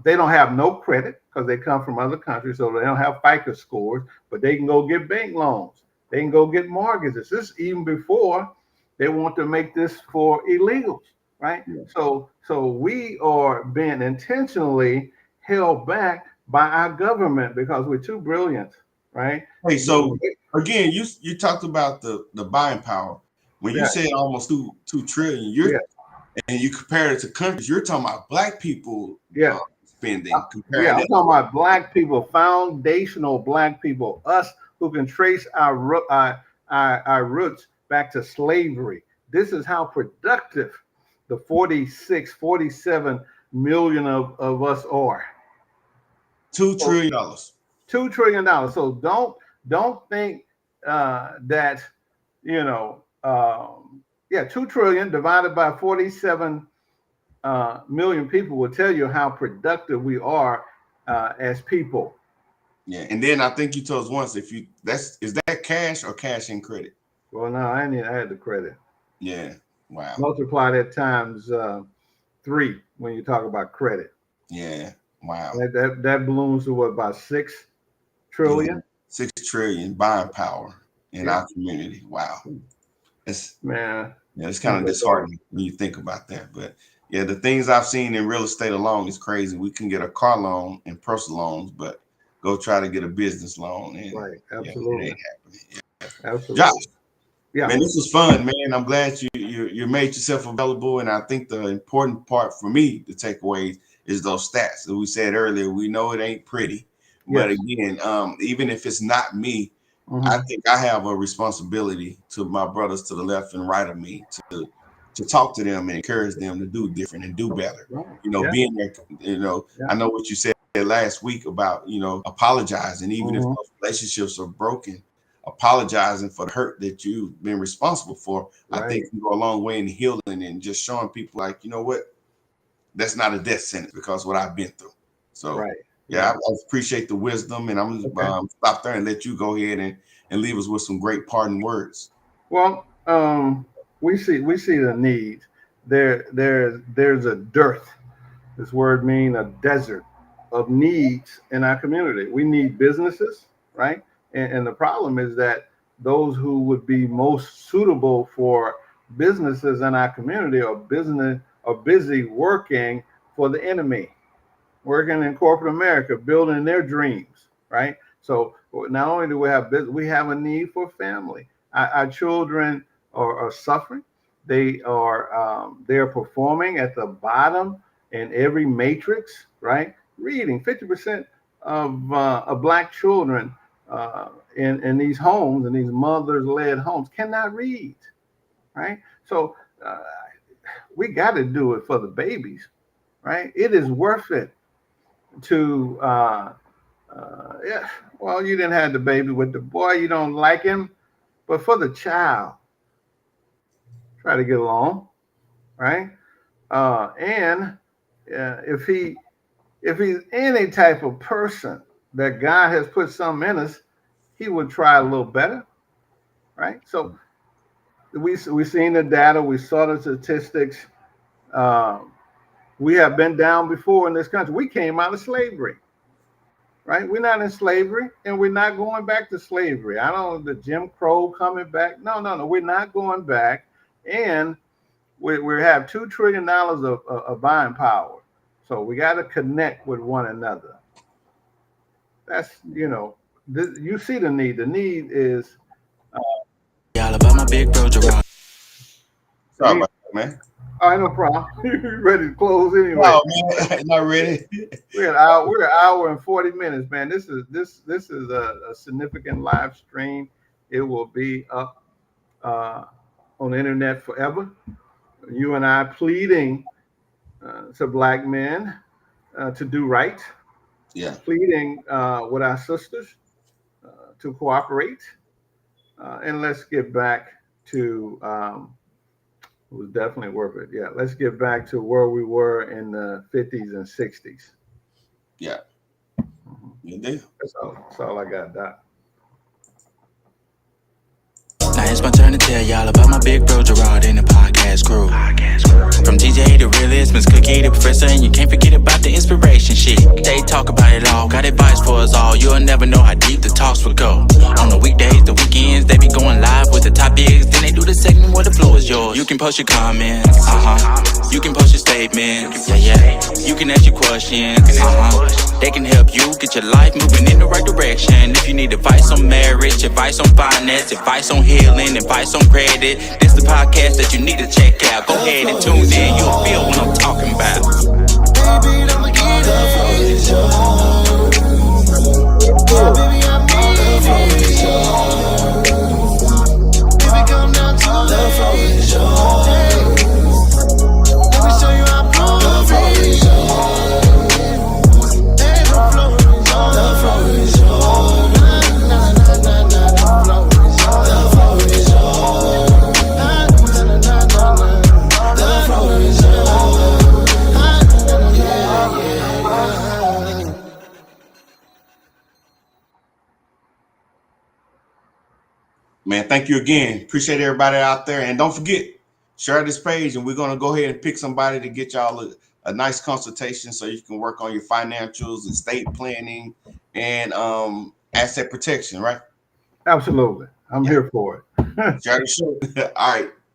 they don't have no credit because they come from other countries, so they don't have FICO scores, but they can go get bank loans. They can go get mortgages. This is even before they want to make this for illegals, right? Yeah. So we are being intentionally held back by our government because we're too brilliant, right? Hey, so again, you talked about the buying power. When you said almost 2 trillion, and you compare it to countries, you're talking about black people spending. I'm talking about black people, foundational black people, us who can trace our roots back to slavery. This is how productive the 46, 47 million of us are. $2 trillion. $2 trillion. So don't think that, 2 trillion divided by 47 million people will tell you how productive we are as people. Yeah, and then I think you told us once is that cash or cash and credit? Well, no, I had the credit. Yeah, wow. Multiply that times 3 when you talk about credit. Yeah, wow. That balloons to what, about 6 trillion? Yeah, 6 trillion buying power in our community. Wow. It's kind of disheartening when you think about that. But yeah, the things I've seen in real estate alone is crazy. We can get a car loan and personal loans, but go try to get a business loan. And right, absolutely. It ain't happening. Yeah. Absolutely. Josh, yeah, man, this was fun, man. I'm glad you made yourself available. And I think the important part for me to take away is those stats that we said earlier. We know it ain't pretty, but again, even if it's not me, I think I have a responsibility to my brothers to the left and right of me to talk to them and encourage them to do different and do better. Right. Being there, I know what you said last week about, apologizing, even if those relationships are broken, apologizing for the hurt that you've been responsible for. Right. I think can go a long way in healing and just showing people like, you know what, that's not a death sentence because what I've been through. So right. Yeah, I appreciate the wisdom, and I'm gonna stop there and let you go ahead and leave us with some great parting words. Well, we see the need. There's a dearth. This word means a desert of needs in our community. We need businesses, right? And the problem is that those who would be most suitable for businesses in our community are busy working for the enemy. Working in corporate America, building their dreams, right? So not only do we have business, we have a need for family. Our children are suffering. They are performing at the bottom in every matrix, right? Reading 50% of Black children in these homes, in these mothers-led homes, cannot read, right? So we got to do it for the babies, right? It is worth it to well, you didn't have the baby with the boy, you don't like him, but for the child, try to get along, right? And if he's any type of person that God has put something in us, he would try a little better, right? So we seen the data, we saw the statistics. We have been down before in this country. We came out of slavery, right? We're not in slavery, and we're not going back to slavery. I don't know the Jim Crow coming back. No. We're not going back. And we have $2 trillion of buying power. So we got to connect with one another. That's, you see the need. The need is. Y'all about my big bro, Gerard. Sorry about that, man. All right, no problem. You're ready to close anyway. No, man, not ready. We're an hour and 40 minutes, man. This is a significant live stream. It will be up on the internet forever. You and I pleading to Black men to do right. Yeah. Pleading with our sisters to cooperate. And let's get back to. It was definitely worth it. Yeah, let's get back to where we were in the 50s and 60s. Yeah. Good deal. That's all I got, Doc. Now it's my turn to tell y'all about my big bro Gerard and the podcast crew. From DJ the realist, Miss Cookie the professor, and you can't forget about the inspiration shit. They talk about it all, got advice for us all. You'll never know how deep the talks will go. On the weekdays, the weekends, they be going live with the topics. Then they do the segment where the floor is yours. You can post your comments, you can post your statements, yeah. You can ask your questions, They can help you get your life moving in the right direction. If you need advice on marriage, advice on finance, advice on healing, advice on credit, this is the podcast that you need to check out. Go ahead and tune in, you'll feel what I'm talking about. Baby, don't forget the floor is yours. Baby, I mean the floor is yours. Baby, come down to the floor is yours. Let me show you how the floor is yours. Hey, the floor is yours. The floor is yours. The floor is yours. The floor is yours. Man, thank you again. Appreciate everybody out there. And don't forget, share this page, and we're going to go ahead and pick somebody to get y'all a nice consultation so you can work on your financials, estate planning, and asset protection, right? Absolutely. I'm here for it. Share the show. All right.